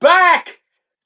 back.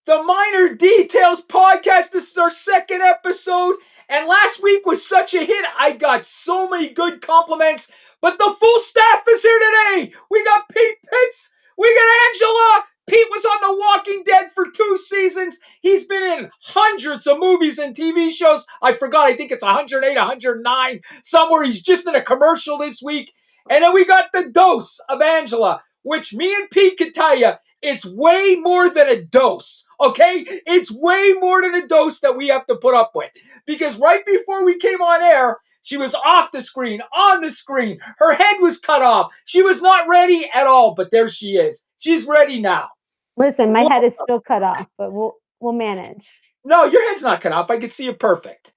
The Minor Details podcast. This is our second episode. And last week was such a hit. I got so many good compliments. But the full staff is here today. We got Pete Pitts. We got Angela. Pete was on The Walking Dead for 2 seasons. He's been in hundreds of movies and TV shows. I forgot. I think it's 108, 109. Somewhere he's just in a commercial this week. And then we got the dose of Angela, which me and Pete can tell you, it's way more than a dose, okay? It's way more than a dose that we have to put up with. Because right before we came on air, she was off the screen, on the screen. Her head was cut off. She was not ready at all, but there she is. She's ready now. Listen, my head is still cut off, but we'll manage. No, your head's not cut off. I can see it perfect.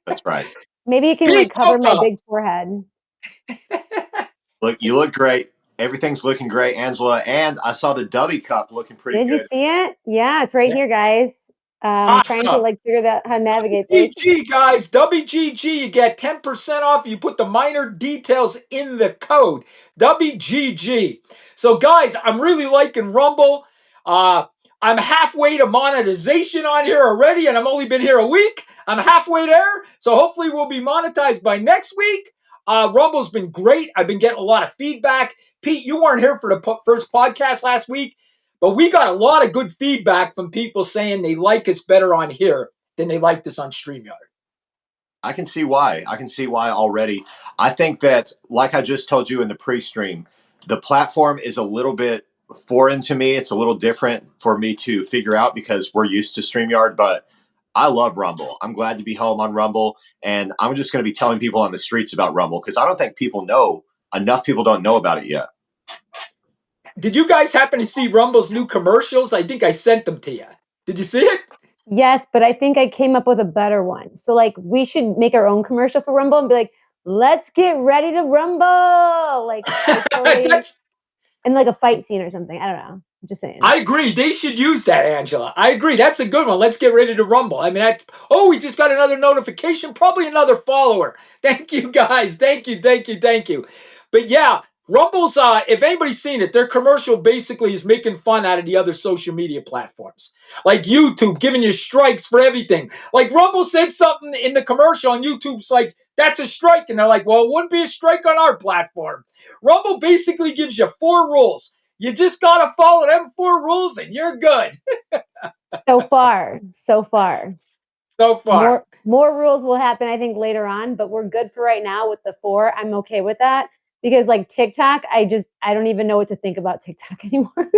That's right. Maybe you can cover my big forehead. Look, you look great. Everything's looking great, Angela. And I saw the Dubby Cup looking pretty good. Did you see it? Yeah, it's right here, guys. I'm trying to figure out how to navigate this. WGG, guys. WGG. You get 10% off. You put the Minor Details in the code. WGG. So, guys, I'm really liking Rumble. I'm halfway to monetization on here already, and I've only been here a week. I'm halfway there. So hopefully we'll be monetized by next week. Rumble's been great. I've been getting a lot of feedback. Pete, you weren't here for the first podcast last week, but we got a lot of good feedback from people saying they like us better on here than they liked us on StreamYard. I can see why. Already. I think that, like I just told you in the pre-stream, the platform is a little bit foreign to me. It's a little different for me to figure out because we're used to StreamYard, but I love Rumble. I'm glad to be home on Rumble, and I'm just going to be telling people on the streets about Rumble because I don't think enough people don't know about it yet. Did you guys happen to see Rumble's new commercials? I think I sent them to you. Did you see it? Yes, but I think I came up with a better one. So, we should make our own commercial for Rumble and be like, let's get ready to rumble. And a fight scene or something. I don't know. I'm just saying. I agree. They should use that, Angela. I agree. That's a good one. Let's get ready to rumble. I mean, we just got another notification. Probably another follower. Thank you, guys. Thank you. But yeah, Rumble's, if anybody's seen it, their commercial basically is making fun out of the other social media platforms. Like YouTube, giving you strikes for everything. Like Rumble said something in the commercial on YouTube's like, that's a strike. And they're like, well, it wouldn't be a strike on our platform. Rumble basically gives you 4 rules. You just got to follow them 4 rules and you're good. So far. More rules will happen, I think, later on, but we're good for right now with the 4. I'm okay with that because TikTok, I don't even know what to think about TikTok anymore.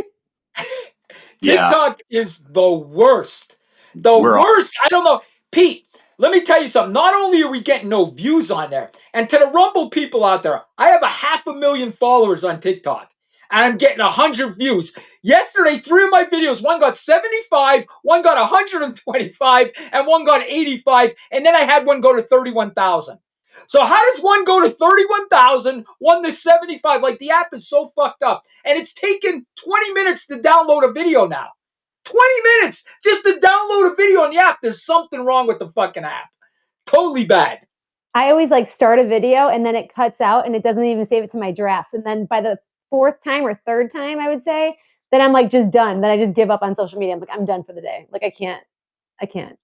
TikTok is the worst. Worst. I don't know. Pete, let me tell you something. Not only are we getting no views on there, and to the Rumble people out there, I have 500,000 followers on TikTok. And I'm getting 100 views. Yesterday, 3 of my videos, one got 75, one got 125, and one got 85. And then I had one go to 31,000. So how does one go to 31,000, one to 75? The app is so fucked up. And it's taken 20 minutes to download a video now. 20 minutes just to download a video on the app. There's something wrong with the fucking app. Totally bad. I always start a video and then it cuts out and it doesn't even save it to my drafts. And then by the 4th time or 3rd time, I would say, then I'm just done. Then I just give up on social media. I'm done for the day. I can't.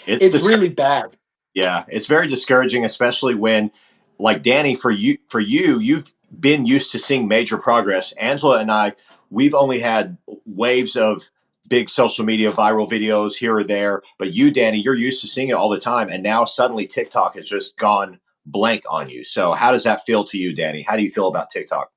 It's really bad. Yeah, it's very discouraging, especially when, Danny, for you've been used to seeing major progress. Angela and I, we've only had waves of big social media viral videos here or there. But you, Danny, you're used to seeing it all the time. And now suddenly TikTok has just gone blank on you. So how does that feel to you, Danny? How do you feel about TikTok?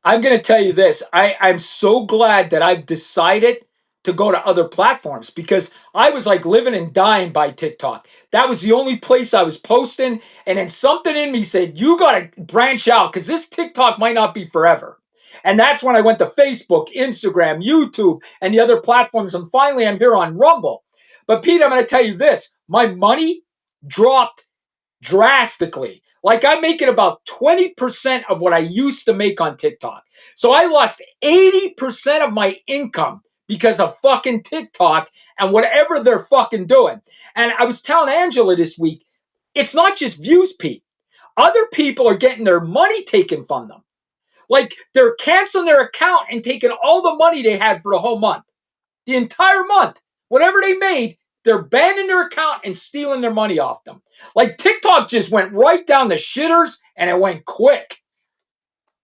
I'm going to tell you this. I'm so glad that I've decided to go to other platforms because I was living and dying by TikTok. That was the only place I was posting. And then something in me said, you got to branch out because this TikTok might not be forever. And that's when I went to Facebook, Instagram, YouTube, and the other platforms. And finally, I'm here on Rumble. But Pete, I'm going to tell you this. My money dropped drastically. I'm making about 20% of what I used to make on TikTok. So I lost 80% of my income because of fucking TikTok and whatever they're fucking doing. And I was telling Angela this week, it's not just views, Pete. Other people are getting their money taken from them. Like they're canceling their account and taking all the money they had for the whole month. The entire month. Whatever they made, they're banning their account and stealing their money off them. Like TikTok just went right down the shitters and it went quick.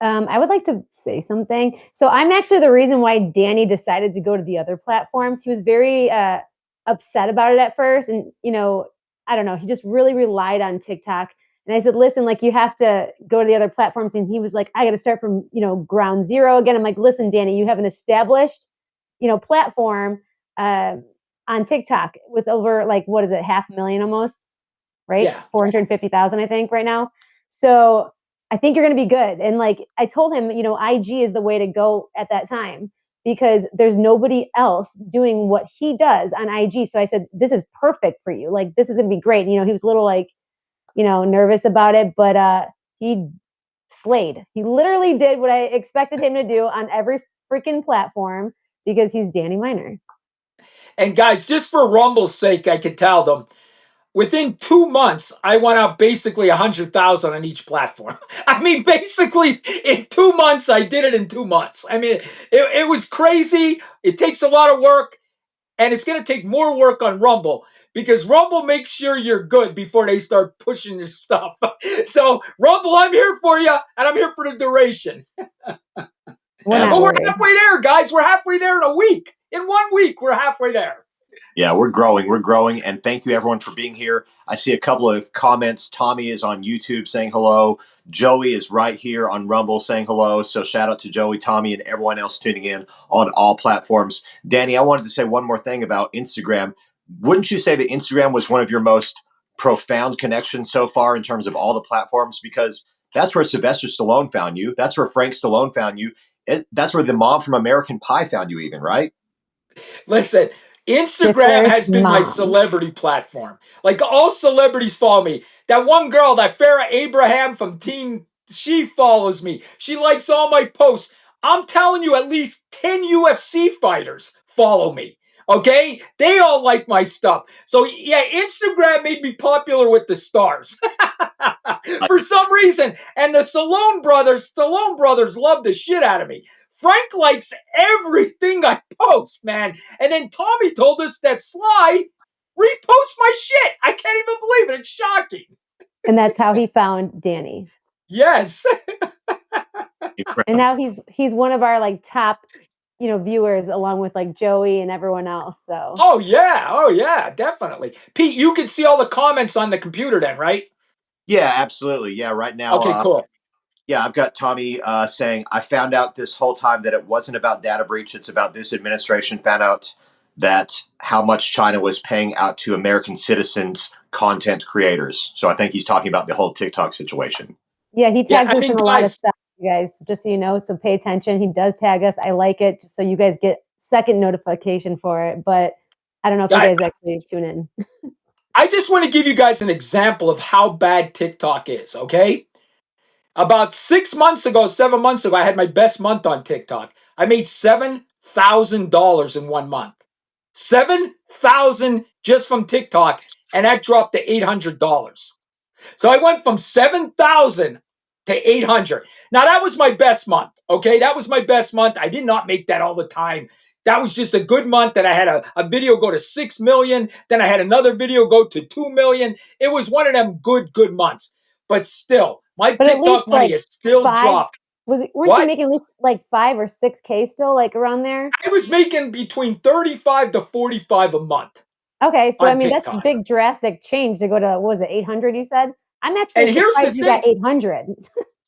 I would like to say something. So I'm actually the reason why Danny decided to go to the other platforms. He was very upset about it at first. And, I don't know, he just really relied on TikTok. And I said, listen, like you have to go to the other platforms. And he was like, I got to start from, ground zero again. I'm like, listen, Danny, you have an established, platform on TikTok with over like, what is it? 500,000 almost, right? Yeah. 450,000, I think right now. So I think you're going to be good. And like I told him, IG is the way to go at that time because there's nobody else doing what he does on IG. So I said, this is perfect for you. Like, this is going to be great. And, he was a little like, nervous about it, but he slayed. He literally did what I expected him to do on every freaking platform because he's Danny Miner. And guys, just for Rumble's sake, I could tell them, within 2 months, I went up basically 100,000 on each platform. I mean, basically in 2 months, I did it in 2 months. I mean, it was crazy. It takes a lot of work, and it's going to take more work on Rumble because Rumble makes sure you're good before they start pushing your stuff. So, Rumble, I'm here for you, and I'm here for the duration. But we're halfway there, guys. We're halfway there in a week. In 1 week, we're halfway there. Yeah, we're growing, and thank you everyone for being here. I see a couple of comments. Tommy is on YouTube saying hello. Joey is right here on Rumble saying hello. So shout out to Joey, Tommy, and everyone else tuning in on all platforms. Danny, I wanted to say one more thing about Instagram. Wouldn't you say that Instagram was one of your most profound connections so far in terms of all the platforms? Because that's where Sylvester Stallone found you. That's where Frank Stallone found you. That's where the mom from American Pie found you even, right? Listen, Instagram Stifler's has been my mom. celebrity platform. Like all celebrities follow me. That one girl, that Farrah Abraham from Team, she follows me. She likes all my posts. I'm telling you, at least 10 UFC fighters follow me. Okay? They all like my stuff. So yeah, Instagram made me popular with the stars. For some reason. And the Stallone brothers love the shit out of me. Frank likes everything I post, man. And then Tommy told us that Sly reposts my shit. I can't even believe it. It's shocking. And that's how he found Danny. Yes. And now he's one of our like top, viewers along with like Joey and everyone else. So Oh yeah, definitely. Pete, you can see all the comments on the computer then, right? Yeah, absolutely. Yeah, right now. Okay, cool. Yeah, I've got Tommy saying, I found out this whole time that it wasn't about data breach. It's about this administration found out that how much China was paying out to American citizens, content creators. So I think he's talking about the whole TikTok situation. Yeah, he tags us in a lot of guys, stuff, you guys, just so you know. So pay attention. He does tag us. I like it just so you guys get second notification for it. But I don't know if you guys actually tune in. I just want to give you guys an example of how bad TikTok is, okay? About 7 months ago, I had my best month on TikTok. I made $7,000 in 1 month. 7,000 just from TikTok, and that dropped to $800. So I went from 7,000 to 800. Now that was my best month. Okay, that was my best month. I did not make that all the time. That was just a good month. That I had a video go to 6 million. Then I had another video go to 2 million. It was one of them good months. But still, my TikTok money is still dropped. Weren't you making at least like 5 or 6K still, like around there? I was making between 35 to 45 a month. Okay, so I mean TikTok. that's a big drastic change to go to, what was it, 800 you said? I'm actually surprised you got 800.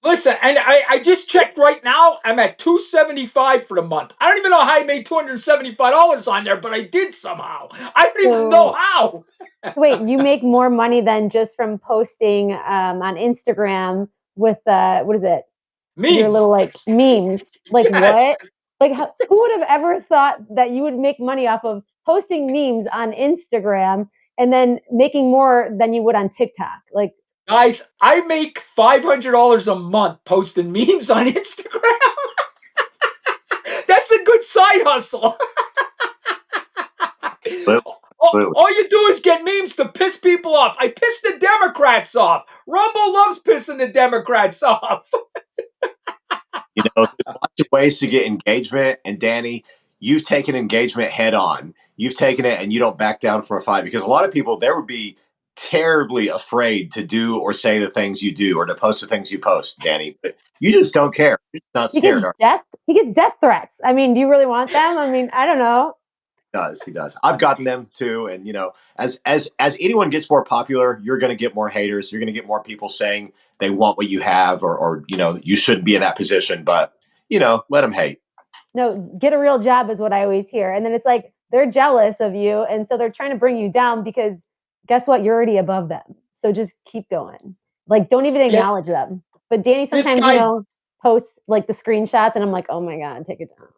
Listen, and I just checked right now. I'm at $275 for the month. I don't even know how I made $275 on there, but I did somehow. I don't even know how. Wait, you make more money than just from posting on Instagram with what is it? Memes. Your little like memes. Like Yes. what? Like who would have ever thought that you would make money off of posting memes on Instagram and then making more than you would on TikTok? Like, guys, I make $500 a month posting memes on Instagram. That's a good side hustle. All you do is get memes to piss people off. I piss the Democrats off. Rumble loves pissing the Democrats off. There's lots of ways to get engagement. And Danny, you've taken engagement head on. You've taken it and you don't back down from a fight, because a lot of people, there would be terribly afraid to do or say the things you do or to post the things you post, Danny. But you just don't care. You're just not He scared. gets death threats. I mean, do you really want them? I mean, I don't know. He does. I've gotten them too. And as anyone gets more popular, you're going to get more haters. You're going to get more people saying they want what you have, or you shouldn't be in that position. But let them hate. No, get a real job is what I always hear. And then it's like they're jealous of you, and so they're trying to bring you down because guess what? You're already above them. So just keep going. Like, don't even acknowledge them. But Danny sometimes, posts like the screenshots, and I'm like, oh my God, take it down.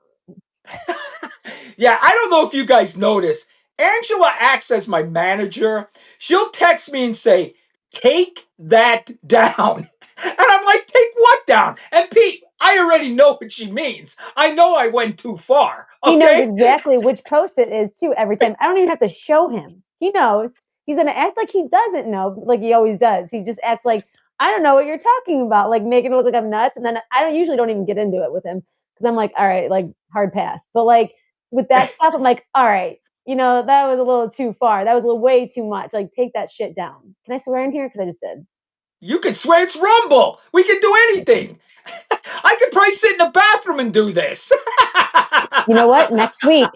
Yeah, I don't know if you guys notice. Angela acts as my manager. She'll text me and say, "Take that down." And I'm like, "Take what down?" And Pete, I already know what she means. I know I went too far. Okay? He knows exactly which post it is too every time. I don't even have to show him. He knows. He's going to act like he doesn't know, like he always does. He just acts like, I don't know what you're talking about, like making it look like I'm nuts. And then I don't even get into it with him because I'm like, all right, like hard pass. But like with that stuff, I'm like, all right, that was a little too far. That was a little way too much. Like, take that shit down. Can I swear in here? Because I just did. You can swear. It's Rumble. We can do anything. I could probably sit in the bathroom and do this. You know what? Next week,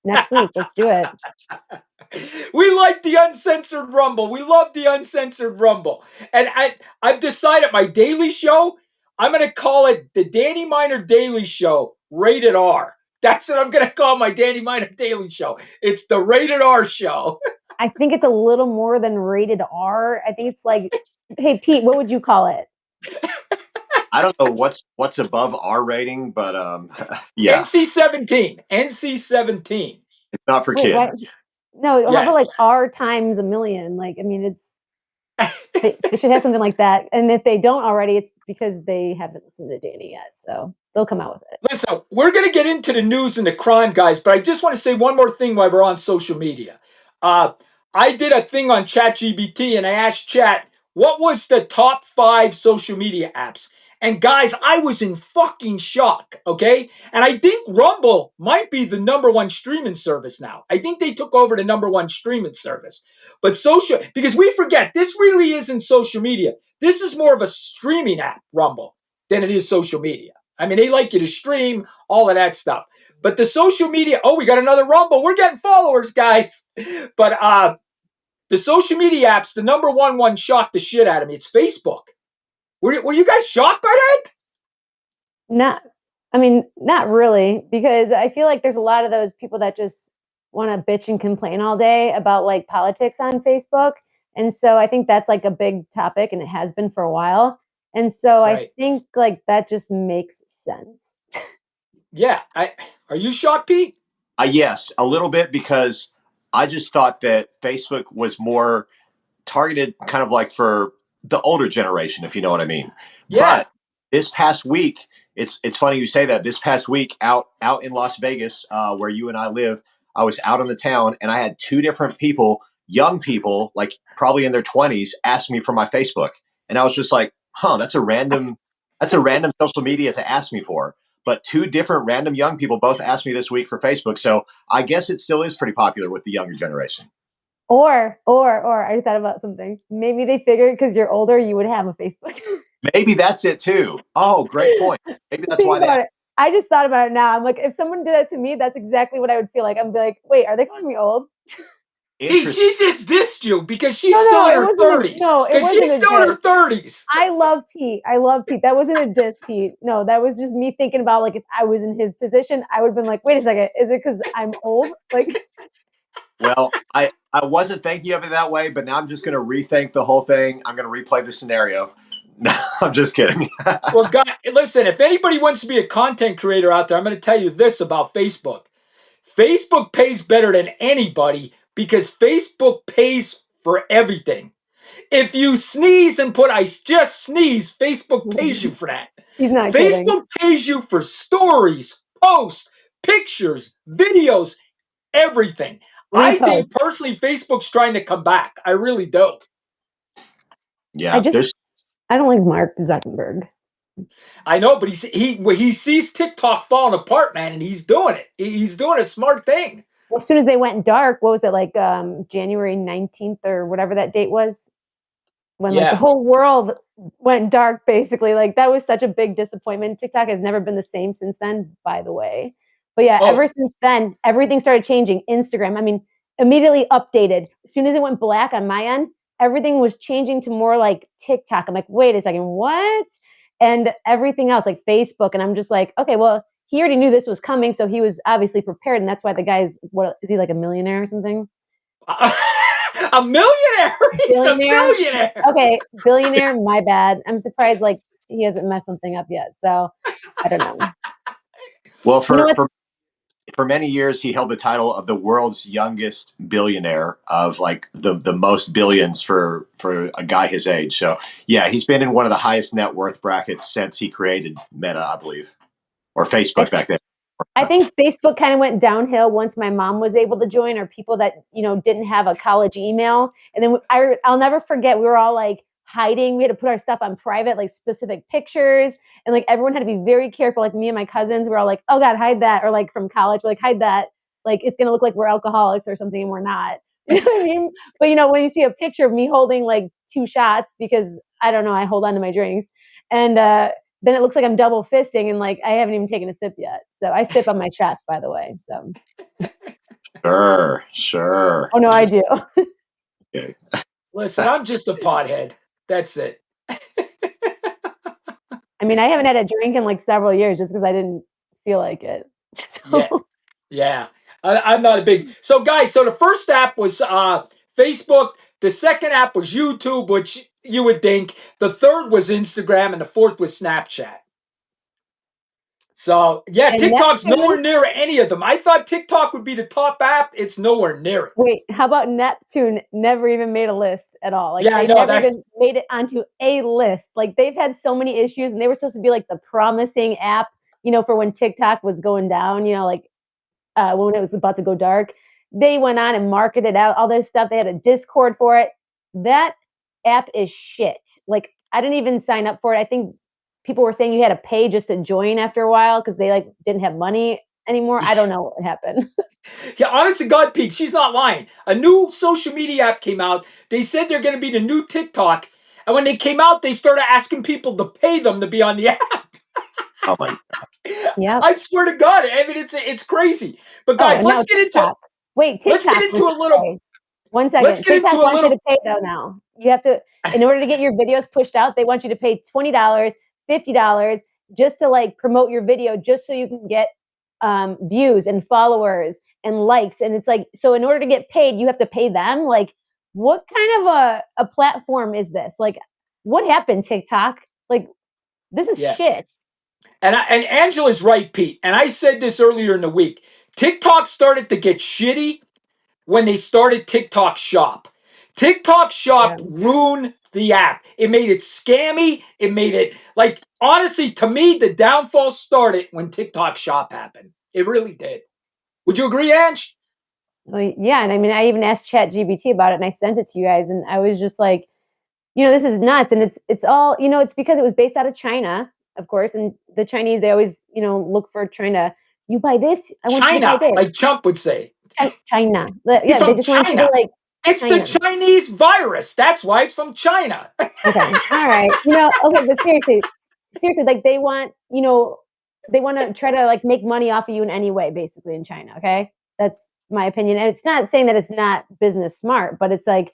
let's do it. We like the uncensored Rumble. We love the uncensored Rumble. And I've decided my daily show, I'm going to call it the Danny Miner Daily Show, rated R. That's what I'm going to call my Danny Miner Daily Show. It's the rated R show. I think it's a little more than rated R. I think it's like, hey, Pete, what would you call it? I don't know what's above R rating, but yeah. NC-17. NC-17. It's not for kids. What? No, how about like R times a million? Like, I mean, they should have something like that. And if they don't already, it's because they haven't listened to Danny yet. So they'll come out with it. Listen, we're going to get into the news and the crime, guys, but I just want to say one more thing while we're on social media. I did a thing on ChatGPT and I asked Chat, what was the top 5 social media apps? And guys, I was in fucking shock, okay? And I think Rumble might be the #1 streaming service now. I think they took over the #1 streaming service. But because we forget, this really isn't social media. This is more of a streaming app, Rumble, than it is social media. I mean, they like you to stream, all of that stuff. But the social media, we got another Rumble. We're getting followers, guys. But the social media apps, the #1 one shocked the shit out of me. It's Facebook. Were you guys shocked by that? Not really, because I feel like there's a lot of those people that just want to bitch and complain all day about like politics on Facebook. And so I think that's like a big topic, and it has been for a while. And so Right. I think like that just makes sense. Yeah. Are you shocked, Pete? Yes, a little bit, because I just thought that Facebook was more targeted kind of like for the older generation, if you know what I mean. Yeah. But this past week, it's funny you say that. This past week out in Las Vegas, where you and I live, I was out in the town and I had 2 different people, young people, like probably in their 20s, ask me for my Facebook. And I was just like, that's a random social media to ask me for. But 2 different random young people both asked me this week for Facebook. So I guess it still is pretty popular with the younger generation. Or I thought about something. Maybe they figured because you're older, you would have a Facebook. Maybe that's it too. Oh, great point. Maybe that's why they. I just thought about it now. I'm like, if someone did that to me, that's exactly what I would feel like. I'd be like, wait, are they calling me old? She just dissed you because she's still in her 30s. Because she's still in her 30s. I love Pete. That wasn't a diss, Pete. No, that was just me thinking about like if I was in his position, I would have been like, wait a second, is it because I'm old? Like, well, I wasn't thinking of it that way, but now I'm just going to rethink the whole thing. I'm going to replay the scenario. No, I'm just kidding. Well, God, listen, if anybody wants to be a content creator out there, I'm going to tell you this about Facebook. Facebook pays better than anybody because Facebook pays for everything. If you sneeze and put "I just sneeze," Facebook pays you for that. He's not Facebook kidding. pays you for stories, posts, pictures, videos, everything. I think personally Facebook's trying to come back. I really do. Yeah, I don't like Mark Zuckerberg. I know, but he sees TikTok falling apart, man, and he's doing it. He's doing a smart thing. Well, as soon as they went dark, what was it, like, January 19th or whatever that date was? When, like, the Yeah. whole world went dark, basically, like, that was such a big disappointment. TikTok has never been the same since then, by the way. But, yeah, Oh, ever since then, everything started changing. Instagram, I mean, immediately updated. As soon as it went black on my end, everything was changing to more like TikTok. I'm like, "Wait a second, what?" And everything else, like Facebook, and I'm just like, "Okay, well, he already knew this was coming, so he was obviously prepared, and that's why the guy's what is he, like, a millionaire or something? a millionaire. He's a Billionaire? billionaire. Okay, billionaire, my bad. I'm surprised, like, he hasn't messed something up yet, so I don't know. Well, You know for what's for many years, he held the title of the world's youngest billionaire, of like the most billions for a guy his age. So yeah, he's been in one of the highest net worth brackets since he created Meta, I believe, or I Facebook back then. I think Facebook kind of went downhill once my mom was able to join, or people that, didn't have a college email. And then I'll never forget, we were all like hiding. We had to put our stuff on private, like specific pictures. And like everyone had to be very careful. Like me and my cousins, we were all like, oh God, hide that. Or like from college, we're like, hide that. Like it's going to look like we're alcoholics or something, and we're not. You know what I mean? But when you see a picture of me holding like 2 shots, because I don't know, I hold on to my drinks. And, then it looks like I'm double fisting, and like I haven't even taken a sip yet. So I sip on my shots, by the way. So Sure, sure. oh no, I Just do. kidding. Listen, I'm just a pothead. That's it. I mean, I haven't had a drink in like several years just because I didn't feel like it. Yeah, So yeah. I'm not a big. So, guys, so the first app was Facebook. The second app was YouTube, which you would think. The third was Instagram, and the fourth was Snapchat. So, yeah, and TikTok's Neptune. nowhere near any of them. I thought TikTok would be the top app. It's nowhere near it. Wait, how about Neptune? Never even made a list at all. Like Yeah, I they know never that. even made it onto a list. Like they've had so many issues, and they were supposed to be like the promising app, for when TikTok was going down. Like when it was about to go dark. They went on and marketed out all this stuff. They had a Discord for it. That app is shit. Like I didn't even sign up for it. I think people were saying you had to pay just to join after a while because they like didn't have money anymore. I don't know what happened. Yeah, honest to God, Pete, she's not lying. A new social media app came out. They said they're going to be the new TikTok. And when they came out, they started asking people to pay them to be on the app. Oh my. Yep. I swear to God, I mean it's crazy. But Oh, guys, and now let's get into TikTok. Wait, let's get TikTok into wants a you to little pay. One let's second. get into TikTok a wants you little to pay though now. You have to, in order to get your videos pushed out, they want you to pay $20, $50 just to like promote your video, just so you can get views and followers and likes. And it's like, so in order to get paid, you have to pay them. Like, what kind of a platform is this? Like, what happened, TikTok? Like, this is yeah. shit. And Angela's right, Pete. And I said this earlier in the week. TikTok started to get shitty when they started TikTok Shop. TikTok Yeah. Shop ruined the app. It made it scammy. It made it like honestly, to me, the downfall started when TikTok Shop happened. It really did. Would you agree, Ange? Well, yeah, and I mean, I even asked ChatGPT about it, and I sent it to you guys, and I was just like, this is nuts, and it's all, it's because it was based out of China, of course, and the Chinese, they always, look for trying to, you buy this, I want you to buy China, this. like Trump would say. China, He's yeah, they from just want you to China. like It's the China. Chinese virus. That's why it's from China. Okay, all right, okay, but seriously, like they want to try to like make money off of you in any way, basically in China. Okay, that's my opinion, and it's not saying that it's not business smart, but it's like,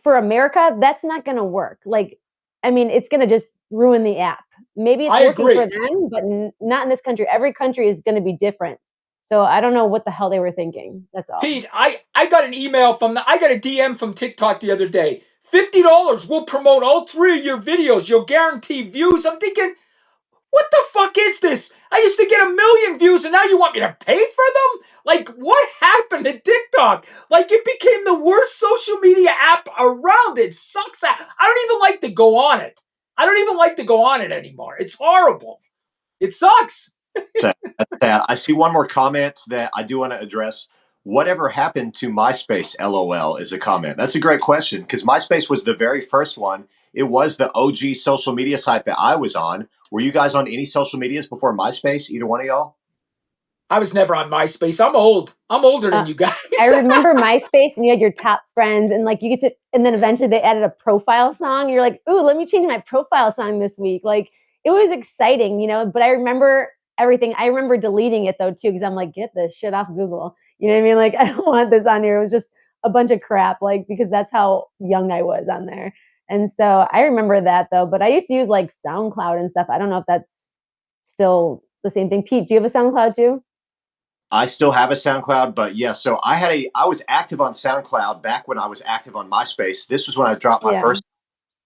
for America, that's not going to work. Like, I mean, it's going to just ruin the app. Maybe it's I working for agree. them, but not in this country. Every country is going to be different. So I don't know what the hell they were thinking. That's all. Pete, I got an email I got a DM from TikTok the other day. $50 will promote all three of your videos. You'll guarantee views. I'm thinking, what the fuck is this? I used to get 1 million views and now you want me to pay for them? Like, what happened to TikTok? Like, it became the worst social media app around. It sucks. I don't even like to go on it. I don't even like to go on it anymore. It's horrible. It sucks. Sad. That's sad. I see one more comment that I do want to address. Whatever happened to MySpace? LOL is a comment. That's a great question because MySpace was the very first one. It was the OG social media site that I was on. Were you guys on any social medias before MySpace? Either one of y'all? I was never on MySpace. I'm old. I'm older than you guys. I remember MySpace, and you had your top friends, and like you get to, and then eventually they added a profile song. You're like, ooh, let me change my profile song this week. Like it was exciting, but I remember everything. I remember deleting it though too, because I'm like, get this shit off Google. You know what I mean? Like I don't want this on here. It was just a bunch of crap, like because that's how young I was on there. And so I remember that though. But I used to use like SoundCloud and stuff. I don't know if that's still the same thing. Pete, do you have a SoundCloud too? I still have a SoundCloud, but yeah, so I was active on SoundCloud back when I was active on MySpace. This was when I dropped my Yeah. first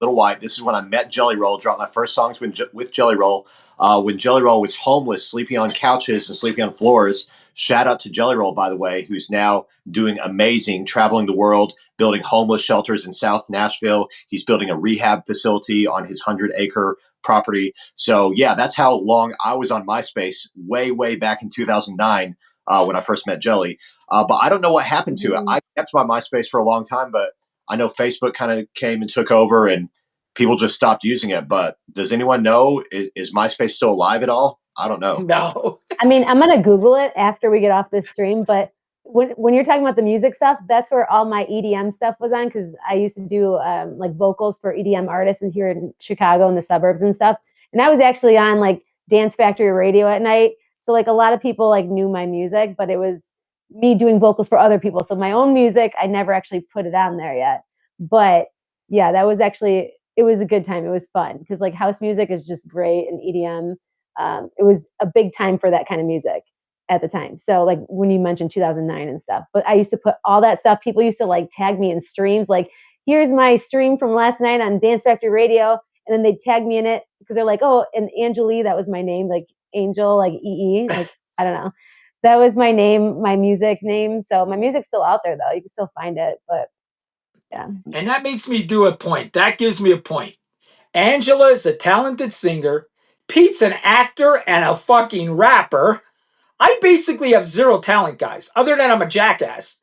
Little White. This is when I met Jelly Roll, dropped my first songs with Jelly Roll. When Jelly Roll was homeless, sleeping on couches and sleeping on floors. Shout out to Jelly Roll, by the way, who's now doing amazing, traveling the world, building homeless shelters in South Nashville. He's building a rehab facility on his 100-acre property. So yeah, that's how long I was on MySpace, way, way back in 2009 when I first met Jelly. But I don't know what happened to it. I kept my MySpace for a long time, but I know Facebook kind of came and took over and people just stopped using it. But does anyone know, is MySpace still alive at all? I don't know. No. I mean, I'm gonna Google it after we get off this stream, but when you're talking about the music stuff, that's where all my EDM stuff was on, because I used to do like vocals for EDM artists and here in Chicago in the suburbs and stuff. And I was actually on like Dance Factory radio at night. So like a lot of people like knew my music, but it was me doing vocals for other people. So my own music, I never actually put it on there yet. But yeah, that was actually, it was a good time. It was fun because like house music is just great, and EDM. It was a big time for that kind of music at the time. So like when you mentioned 2009 and stuff, but I used to put all that stuff. People used to like tag me in streams, like here's my stream from last night on Dance Factory Radio. And then they'd tag me in it because they're like, oh, and Angeli, that was my name, like Angel, like EE, like, I don't know. That was my name, my music name. So my music's still out there though. You can still find it, but yeah. And that makes me do a point. That gives me a point. Angela is a talented singer. Pete's an actor and a fucking rapper. I basically have zero talent, guys, other than I'm a jackass.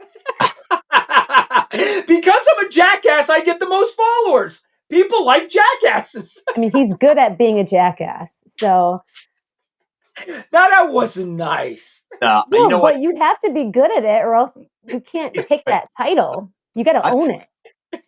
Because I'm a jackass, I get the most followers. People like jackasses. I mean, he's good at being a jackass. So Now that wasn't nice. no, You know what? but you have to be good at it, or else you can't take that title. You got to own it.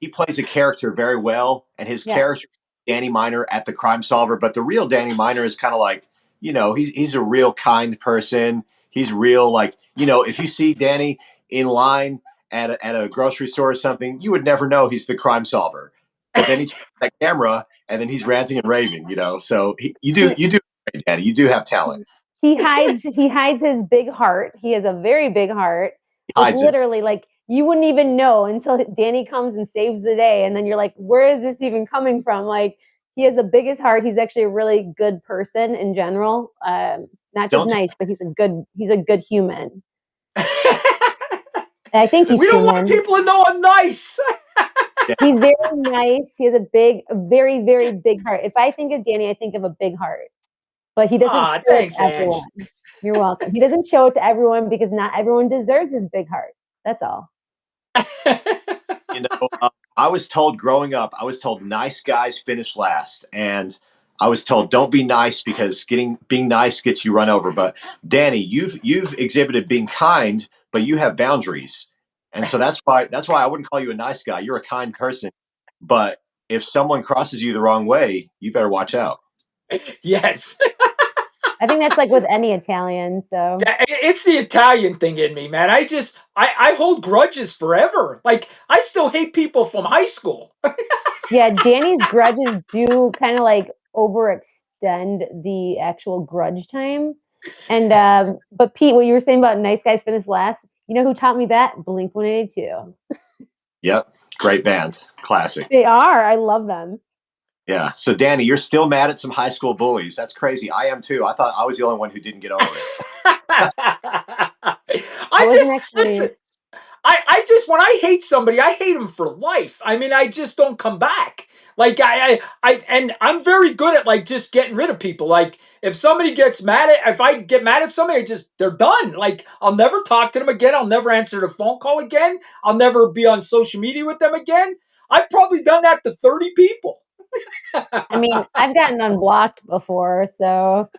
He plays a character very well, and his Yes. character, Danny Miner at the Crime Solver, but the real Danny Miner is kind of like, he's a real kind person. He's real, like, if you see Danny in line at a grocery store or something, you would never know he's the crime solver. But then he takes that camera and then he's ranting and raving, So you do, Danny. You do have talent. He hides his big heart. He has a very big heart. Like Hides it. literally, like you wouldn't even know until Danny comes and saves the day, and then you're like, where is this even coming from? Like he has the biggest heart. He's actually a really good person in general. Not just nice, but he's a good human. I think he's We don't human. want people to know I'm nice. He's very nice. He has a very, very big heart. If I think of Danny, I think of a big heart. But he doesn't show Thanks, it to everyone. You're welcome. He doesn't show it to everyone because not everyone deserves his big heart. That's all. I was told growing up, nice guys finish last. And I was told, don't be nice because being nice gets you run over. But Danny, you've exhibited being kind, but you have boundaries. And so that's why I wouldn't call you a nice guy. You're a kind person. But if someone crosses you the wrong way, you better watch out. Yes. I think that's like with any Italian. So it's the Italian thing in me, man. I hold grudges forever. Like I still hate people from high school. yeah, Danny's grudges do kind of like overextend the actual grudge time. And but Pete, what you were saying about nice guys finish last, you know who taught me that? Blink 182. Yep. Great band. Classic. They are. I love them. Yeah. So Danny, you're still mad at some high school bullies. That's crazy. I am too. I thought I was the only one who didn't get over it. Listen, I just when I hate somebody, I hate them for life. I mean, I just don't come back. Like and I'm very good at like just getting rid of people. Like if I get mad at somebody, they're done. Like I'll never talk to them again. I'll never answer the phone call again. I'll never be on social media with them again. I've probably done that to 30 people. I mean, I've gotten unblocked before, so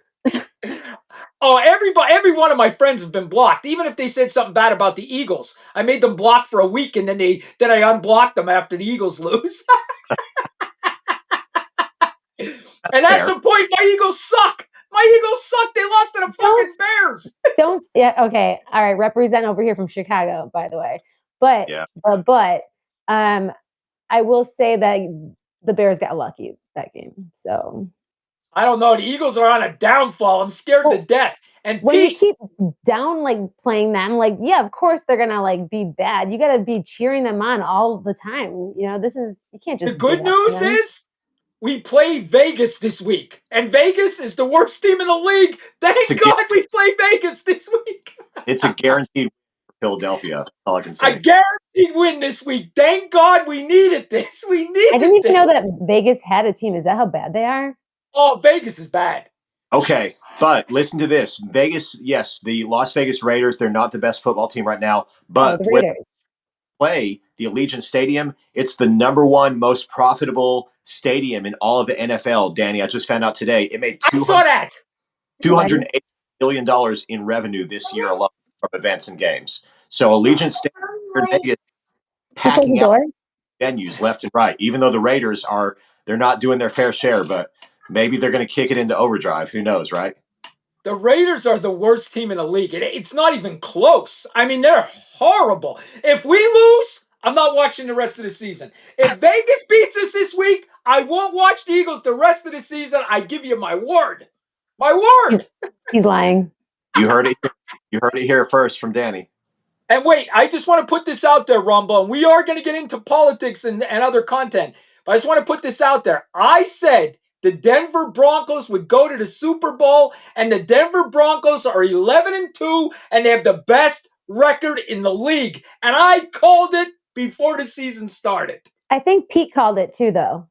Oh, every one of my friends have been blocked, even if they said something bad about the Eagles. I made them block for a week, and then I unblocked them after the Eagles lose. And that's Fair. the point. My Eagles suck. My Eagles suck. They lost to the fucking Bears. okay, all right, represent over here from Chicago, by the way. But Yeah. I will say that the Bears got lucky that game. So I don't know. The Eagles are on a downfall. I'm scared to death. And when you Pete, keep down like playing them, like yeah, of course they're gonna like be bad. You gotta be cheering them on all the time. You know, you can't the just give good up on news them. is we play Vegas this week, and Vegas is the worst team in the league. Thank God we play Vegas this week. It's a guaranteed for Philadelphia. That's all I can A say. guaranteed win this week. Thank God we needed this. We I needed didn't even this. know that Vegas had a team. Is that how bad they are? Oh, Vegas is bad. Okay, but listen to this. Vegas, yes, the Las Vegas Raiders, they're not the best football team right now, but The where Raiders. they play, the Allegiant Stadium, it's the number one most profitable stadium in all of the NFL, Danny. I just found out today. It made I saw that. $280 million in revenue this year alone from events and games. So Allegiant Stadium here in Vegas packing out venues left and right, even though the Raiders they're not doing their fair share, but maybe they're going to kick it into overdrive. Who knows, right? The Raiders are the worst team in the league. It's not even close. I mean, they're horrible. If we lose, I'm not watching the rest of the season. If Vegas beats us this week, I won't watch the Eagles the rest of the season. I give you my word. My word. He's lying. You heard it. You heard it here first from Danny. And wait, I just want to put this out there, Rumble. And we are going to get into politics and other content. But I just want to put this out there. I said the Denver Broncos would go to the Super Bowl, and the Denver Broncos are 11-2, and they have the best record in the league. And I called it before the season started. I think Pete called it too, though.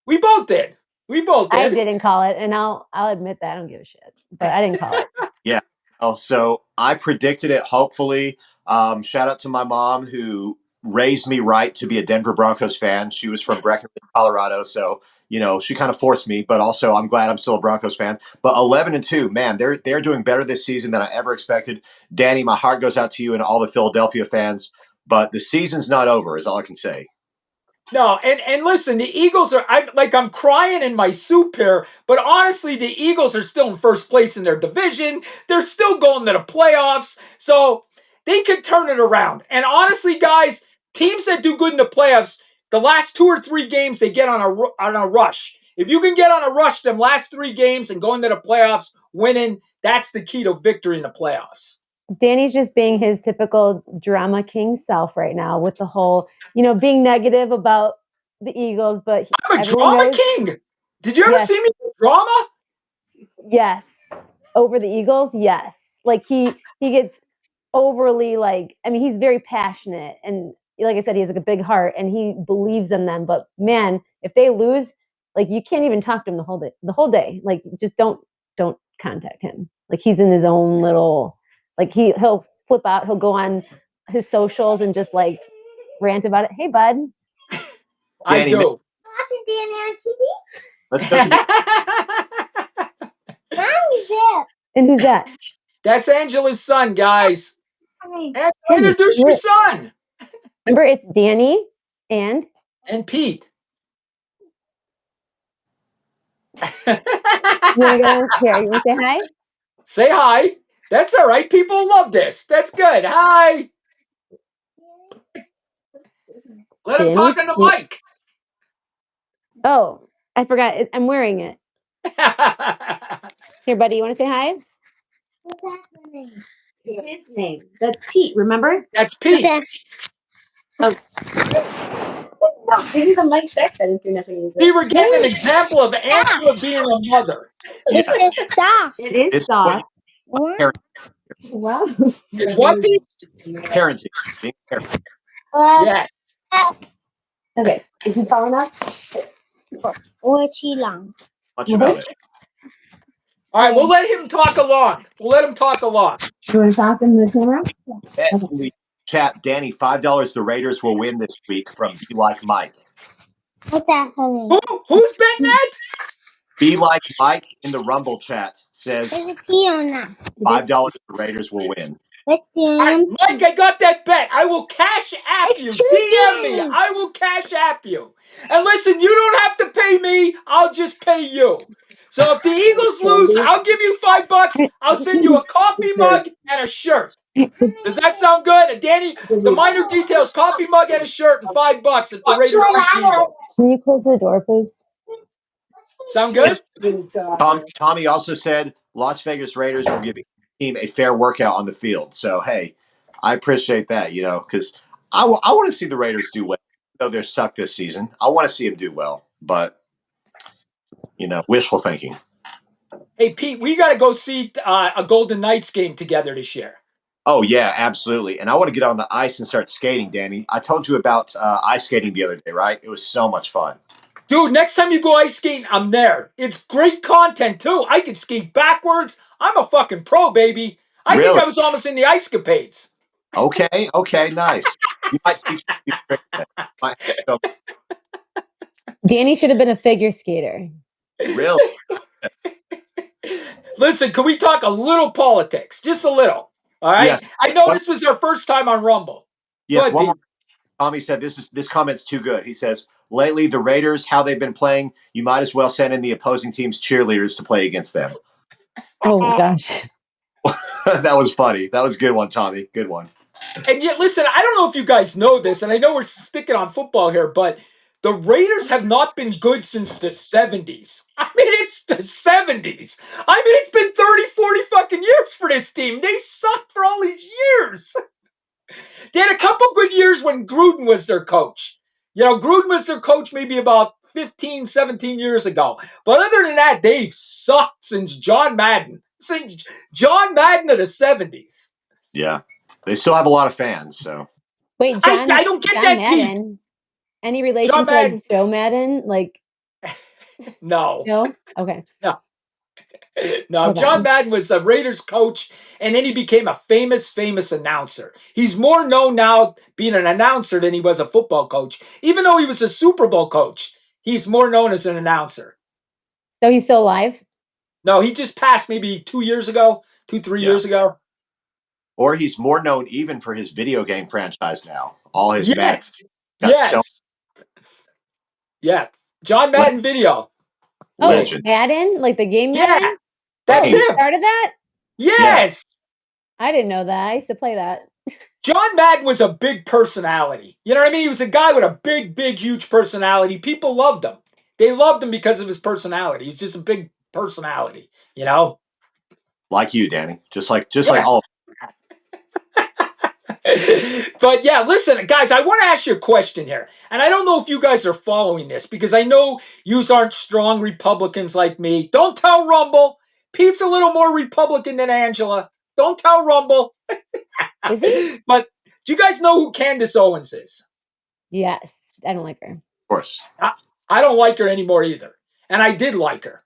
We both did. We both did. I didn't call it, and I'll admit that I don't give a shit, but I didn't call it. Yeah. Oh, so I predicted it. Hopefully, shout out to my mom who raised me right to be a Denver Broncos fan. She was from Breckenridge, Colorado, so she kind of forced me. But also, I'm glad I'm still a Broncos fan. But 11-2, man, they're doing better this season than I ever expected. Danny, my heart goes out to you and all the Philadelphia fans. But the season's not over, is all I can say. No, and listen, the Eagles I'm crying in my soup here, but honestly, the Eagles are still in first place in their division. They're still going to the playoffs, so they can turn it around. And honestly, guys, teams that do good in the playoffs, the last 2 or 3 games they get on a rush. If you can get on a rush them last 3 games and go into the playoffs winning, that's the key to victory in the playoffs. Danny's just being his typical drama king self right now with the whole, being negative about the Eagles, but I'm a drama king. Did you ever see me in drama? Yes. Over the Eagles, yes. Like he gets overly he's very passionate, and like I said, he has a big heart and he believes in them. But man, if they lose, you can't even talk to him the whole day. Like just don't contact him. Like he's in his own little he'll flip out, he'll go on his socials and just rant about it. Hey bud. Danny, I do. Watching Danny on TV. Let's go to And who's that? That's Angela's son, guys. Hi. Introduce your son. Remember, it's Danny and Pete. You want to go here? You want to say hi? Say hi. That's all right. People love this. That's good. Hi. Let him talk on the mic. Oh, I forgot. I'm wearing it. Here, buddy. You want to say hi? What's happening? His name. That's Pete. Remember? That's Pete. No, give me the mic back then if you're not going to use it. We were getting an example of Angela being a mother. This is soft. It is soft. What? Wow. It's what, Pete? parenting. Being parenting. Yes. Okay. Is he falling off? Or too long. Much about it. All right, we'll let him talk along. You want to talk in the camera? Chat, Danny, $5 the Raiders will win this week from Be Like Mike. What's happening? Who's betting that? Be like Mike in the Rumble chat says Is it tea or not? $5 the Raiders will win. What's the Mike, I got that bet. I will cash app It's you. two DM me. things. I will cash app you. And listen, you don't have to pay me. I'll just pay you. So if the Eagles lose, I'll give you $5. I'll send you a coffee mug and a shirt. Does that sound good? Danny, the minor details, coffee mug and a shirt and $5 if the Raiders beat the Eagles. Can you close the door, please? Sound good? Tommy also said Las Vegas Raiders will give the team a fair workout on the field. So, hey, I appreciate that, because I want to see the Raiders do well. Though they're suck this season, I want to see them do well. But, wishful thinking. Hey, Pete, we got to go see a Golden Knights game together this year. Oh, yeah, absolutely. And I want to get on the ice and start skating, Danny. I told you about ice skating the other day, right? It was so much fun. Dude, next time you go ice skating, I'm there. It's great content, too. I can skate backwards. I'm a fucking pro, baby. I think I was almost in the ice capades. Okay, nice. You might teach me a trick. Danny should have been a figure skater. Really? Listen, can we talk a little politics? Just a little. All right? Yes. I know this was our first time on Rumble. Yes, one more. Tommy said this comment's too good. He says, lately the Raiders, how they've been playing, you might as well send in the opposing team's cheerleaders to play against them. Oh my gosh. That was funny. That was a good one, Tommy. Good one. And yet, listen, I don't know if you guys know this, and I know we're sticking on football here, but the Raiders have not been good since the 70s. I mean, it's the 70s. I mean, it's been 30, 40 fucking years for this team. They sucked for all these years. They had a couple good years when Gruden was their coach. Gruden was their coach maybe about 15, 17 years ago. But other than that, they've sucked since John Madden. Since John Madden of the 70s. Yeah. They still have a lot of fans, so. Wait, John, I don't get John that, Madden. Pete. Any relation John to Madden. Joe Madden? No. No? Okay. No, John Madden was a Raiders coach, and then he became a famous announcer. He's more known now being an announcer than he was a football coach. Even though he was a Super Bowl coach, he's more known as an announcer. So he's still alive? No, he just passed maybe 3 years ago. Or he's more known even for his video game franchise now. All his Yes. Yeah. John Madden video. Legend. Oh, Madden? Like the game Madden? Yeah. That's him. He started that? Yes. I didn't know that. I used to play that. John Madden was a big personality. You know what I mean? He was a guy with a big, huge personality. People loved him. They loved him because of his personality. He's just a big personality, Like you, Danny. Just like all of But yeah, listen, guys, I want to ask you a question here. And I don't know if you guys are following this because I know yous aren't strong Republicans like me. Don't tell Rumble. Pete's a little more Republican than Angela. Don't tell Rumble. Is he? But do you guys know who Candace Owens is? Yes. I don't like her. Of course. I don't like her anymore either. And I did like her.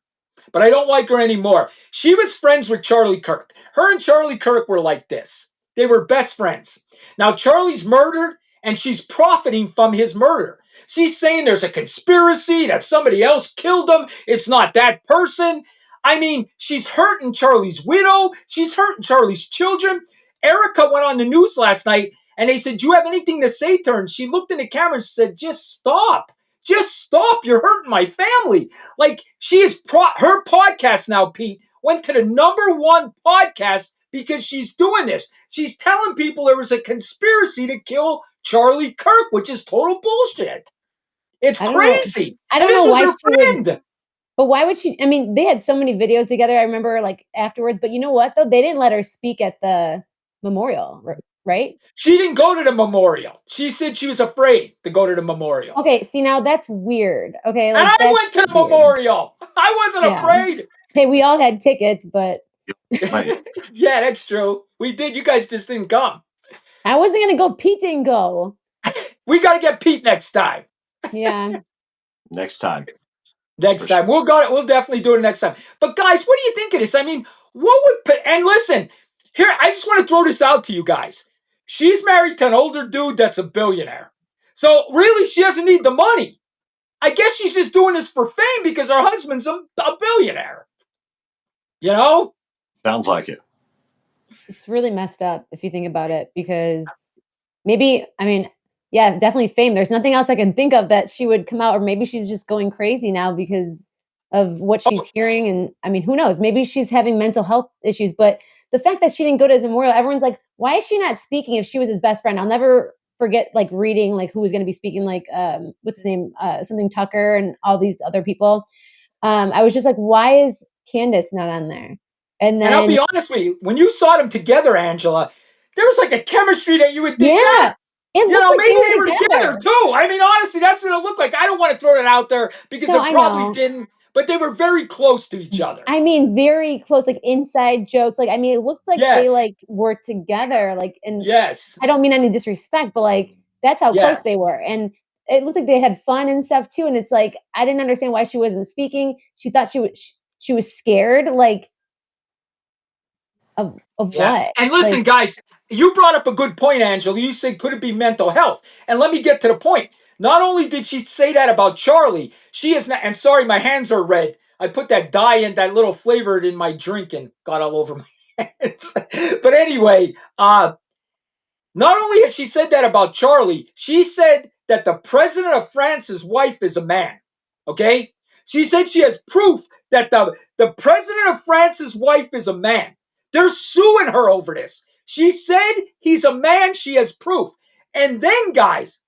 But I don't like her anymore. She was friends with Charlie Kirk. Her and Charlie Kirk were like this. They were best friends. Now, Charlie's murdered, and she's profiting from his murder. She's saying there's a conspiracy, that somebody else killed him. It's not that person. I mean, she's hurting Charlie's widow. She's hurting Charlie's children. Erica went on the news last night, and they said, do you have anything to say to her? And she looked in the camera and said, just stop. Just stop. You're hurting my family. Like, her podcast now, Pete, went to the #1 podcast because she's doing this. She's telling people there was a conspiracy to kill Charlie Kirk, which is total bullshit. It's crazy. I don't know why she would. But why would she? I mean, they had so many videos together. I remember afterwards. But you know what, though? They didn't let her speak at the memorial, right? She didn't go to the memorial. She said she was afraid to go to the memorial. Okay, see, now that's weird. Okay, and I went to the memorial. I wasn't afraid. Hey, we all had tickets, but yeah, that's true. We did. You guys just didn't come. I wasn't gonna go. Pete didn't go. We got to get Pete next time. Yeah. Next time. Sure. We'll definitely do it next time. But guys, what do you think of this? I mean, and listen, here, I just want to throw this out to you guys. She's married to an older dude that's a billionaire. So really, she doesn't need the money. I guess she's just doing this for fame because her husband's a billionaire. You know? Sounds like it. It's really messed up if you think about it, because maybe, I mean, yeah, definitely fame. There's nothing else I can think of that she would come out, or maybe she's just going crazy now because of what Oh, she's hearing. And I mean, who knows? Maybe she's having mental health issues. But the fact that she didn't go to his memorial, everyone's like, why is she not speaking if she was his best friend? I'll never forget like reading like who was going to be speaking, like what's his name? Something Tucker and all these other people. I was just like, why is Candace not on there? And and I'll then be honest with you, when you saw them together, Angela, there was like a chemistry that you would think, yeah, it you looked know, like maybe they they were were together together. too. I mean, honestly, that's what it looked like. I don't want to throw it out there because No, it I probably know. didn't, but they were very close to each other. I mean, very close, like inside jokes. Like, I mean, it looked like they Yes, like were together. Like, and yes, I don't mean any disrespect, but like that's how close yes. they were. And it looked like they had fun and stuff too. And it's like I didn't understand why she wasn't speaking. She thought she was scared, like of Yeah. what? And listen, Like, guys, you brought up a good point, Angela. You said, could it be mental health? And let me get to the point. Not only did she say that about Charlie, she is not, and sorry, my hands are red. I put that dye in, that little flavor in my drink and got all over my hands. But anyway, not only has she said that about Charlie, she said that the president of France's wife is a man. Okay? She said she has proof that the president of France's wife is a man. They're suing her over this. She said he's a man. She has proof. And then, guys,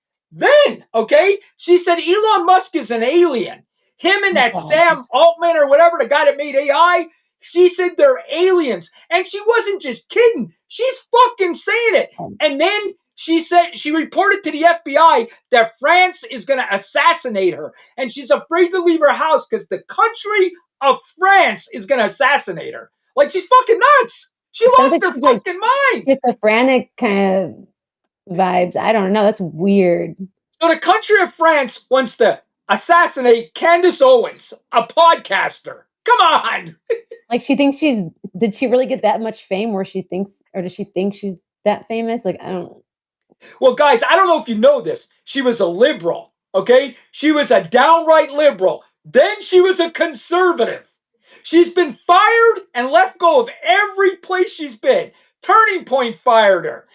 okay, she said Elon Musk is an alien. Him and oh that God, Sam Altman or whatever, the guy that made AI, she said they're aliens. And she wasn't just kidding. She's fucking saying it. And then she said she reported to the FBI that France is going to assassinate her. And she's afraid to leave her house because the country of France is going to assassinate her. Like, she's fucking nuts. She it sounds lost like her she's like fucking mind. schizophrenic kind of vibes. I don't know. That's weird. So the country of France wants to assassinate Candace Owens, a podcaster. Come on. Like she thinks did she really get that much fame where she thinks, or does she think she's that famous? Like, I don't. Well, guys, I don't know if you know this. She was a liberal, okay? She was a downright liberal. Then she was a conservative. She's been fired and let go of every place she's been. Turning Point fired her.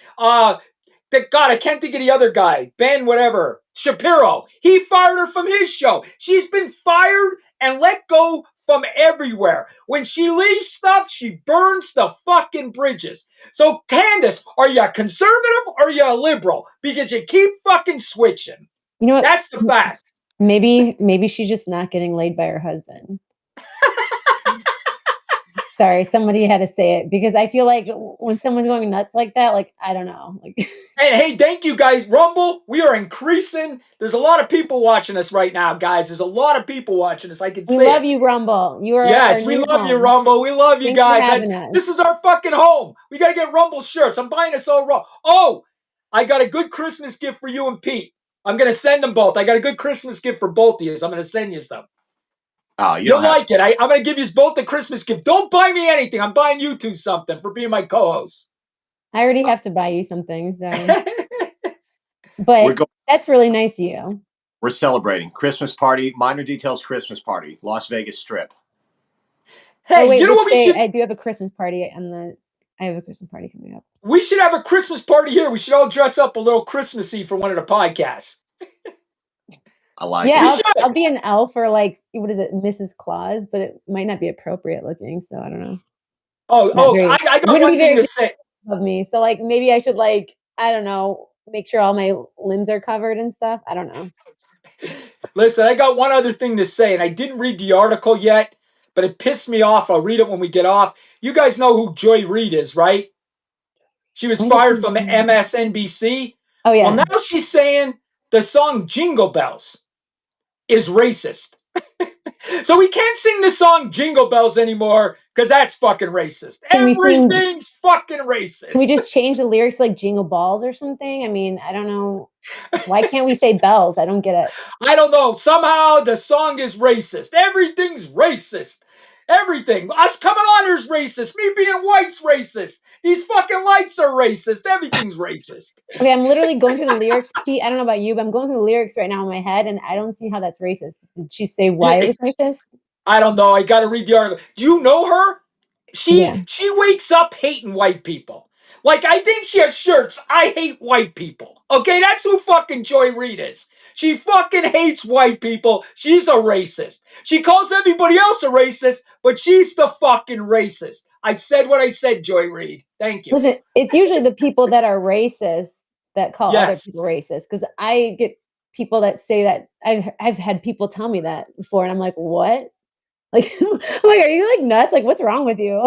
God, I can't think of the other guy. Ben, whatever. Shapiro. He fired her from his show. She's been fired and let go from everywhere. When she leaves stuff, she burns the fucking bridges. So, Candace, are you a conservative or are you a liberal? Because you keep fucking switching. You know what? That's the fact. Maybe she's just not getting laid by her husband. Sorry, somebody had to say it, because I feel like when someone's going nuts like that, like I don't know, like And hey, thank you guys. Rumble, we are increasing. There's a lot of people watching us right now, guys. There's a lot of people watching us. I can we see love it. you, Rumble. You are our Yes, we new love you, home. Rumble. We love you Thanks for guys. having us. This is our fucking home. We got to get Rumble shirts. I'm buying us all raw. Oh, I got a good Christmas gift for you and Pete. I'm going to send them both. I got a good Christmas gift for both of you. I'm going to send you some. Oh, you You'll don't have like it. I'm going to give you both a Christmas gift. Don't buy me anything. I'm buying you two something for being my co-host. I already have to buy you something, so We're but going. that's really nice of you. We're celebrating Christmas party. Minor Details Christmas party. Las Vegas Strip. Hey, Oh wait, you know which what we day? should? I do have a Christmas party I have a Christmas party coming up. We should have a Christmas party here. We should all dress up a little Christmassy for one of the podcasts. I like Yeah, it. I'll be an elf, or like what is it, Mrs. Claus, but it might not be appropriate looking, so I don't know. I got Wouldn't be one thing very to good say. of me. So like maybe I should, like, I don't know, make sure all my limbs are covered and stuff. I don't know. Listen, I got one other thing to say, and I didn't read the article yet, but it pissed me off. I'll read it when we get off. You guys know who Joy Reid is, right? She was Why does fired she- from MSNBC. Oh Well, yeah. now she's saying the song Jingle Bells is racist. So we can't sing the song Jingle Bells anymore because that's fucking racist. Can Everything's fucking racist. we just change the lyrics to like Jingle Balls or something? I mean, I don't know. Why can't we say bells? I don't get it. I don't know. Somehow the song is racist. Everything's racist. Everything. Us coming on here's racist. Me being white's racist. These fucking lights are racist. Everything's racist. Okay, I'm literally going through the lyrics. Pete, I don't know about you, but I'm going through the lyrics right now in my head, and I don't see how that's racist. Did she say why it was racist? I don't know. I got to read the article. Do you know her? Yeah. She wakes up hating white people. Like, I think she has shirts. I hate white people. Okay, that's who fucking Joy Reid is. She fucking hates white people. She's a racist. She calls everybody else a racist, but she's the fucking racist. I said what I said, Joy Reid. Thank you. Listen, it's usually the people that are racist that call other Yes. people racist. Because I get people that say that I've had people tell me that before, and I'm like, what? Like, I'm like, are you like nuts? Like, what's wrong with you?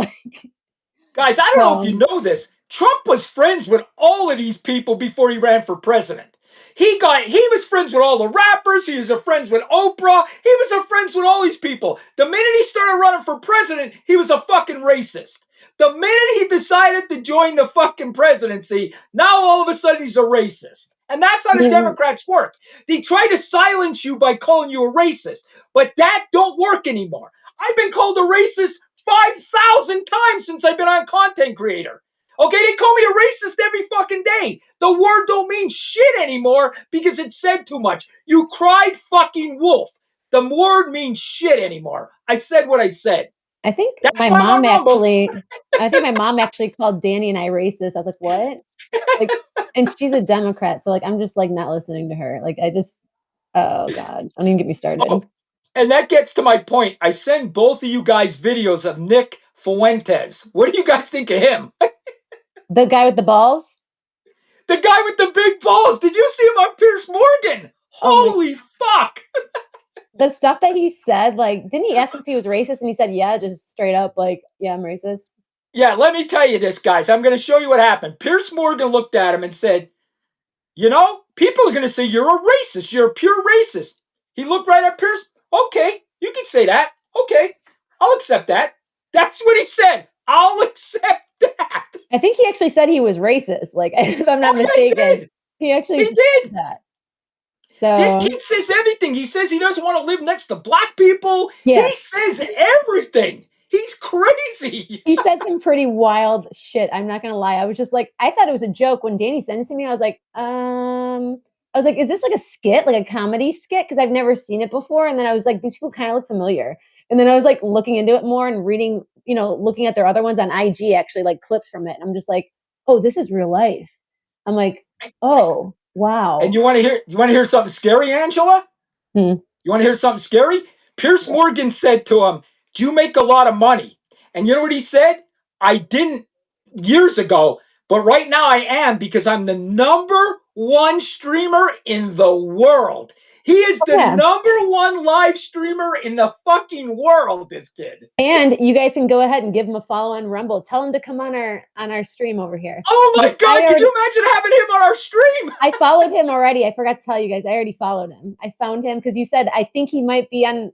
Guys, I don't know if you know this. Trump was friends with all of these people before he ran for president. He was friends with all the rappers. He was friends with Oprah. He was friends with all these people. The minute he started running for president, he was a fucking racist. The minute he decided to join the fucking presidency, now all of a sudden he's a racist. And that's how the Democrats work. They try to silence you by calling you a racist, but that don't work anymore. I've been called a racist 5,000 times since I've been on Content Creator. Okay, they call me a racist every fucking day. The word don't mean shit anymore because it said too much. You cried fucking wolf. The word means shit anymore. I said what I said. I think That's my why I'm on mom Rumble. I think my mom actually called Danny and I racist. I was like, what? Like, and she's a Democrat, so like I'm just like not listening to her. Like oh God, don't even get me started. Oh, and that gets to my point. I send both of you guys videos of Nick Fuentes. What do you guys think of him? The guy with the balls? The guy with the big balls. Did you see him on Piers Morgan? Oh Holy fuck. The stuff that he said, like, didn't he ask him if he was racist? And he said, yeah, just straight up, like, yeah, I'm racist. Yeah, let me tell you this, guys. I'm going to show you what happened. Piers Morgan looked at him and said, you know, people are going to say you're a racist. You're a pure racist. He looked right at Piers. Okay, you can say that. Okay, I'll accept that. That's what he said. I'll accept that. I think he actually said he was racist. Like, if I'm not mistaken, he actually did that. So this kid says everything. He says he doesn't want to live next to black people. Yes. He says everything. He's crazy. He said some pretty wild shit. I'm not gonna lie. I was just like, I thought it was a joke when Danny sent it to me. I was like, is this like a skit, like a comedy skit? Because I've never seen it before. And then I was like, these people kind of look familiar. And then I was like looking into it more and reading, looking at their other ones on IG, actually, like clips from it. And I'm just like, oh, this is real life. I'm like, oh, wow. And you want to hear something scary, Angela? You want to hear something scary? Piers Morgan said to him, do you make a lot of money? And you know what he said? I didn't years ago, but right now I am because I'm the #1 streamer in the world. He is the #1 live streamer in the fucking world, this kid. And you guys can go ahead and give him a follow on Rumble. Tell him to come on our stream over here. Oh my God, could you imagine having him on our stream? I followed him already. I forgot to tell you guys. I already followed him. I found him because you said, I think he might be on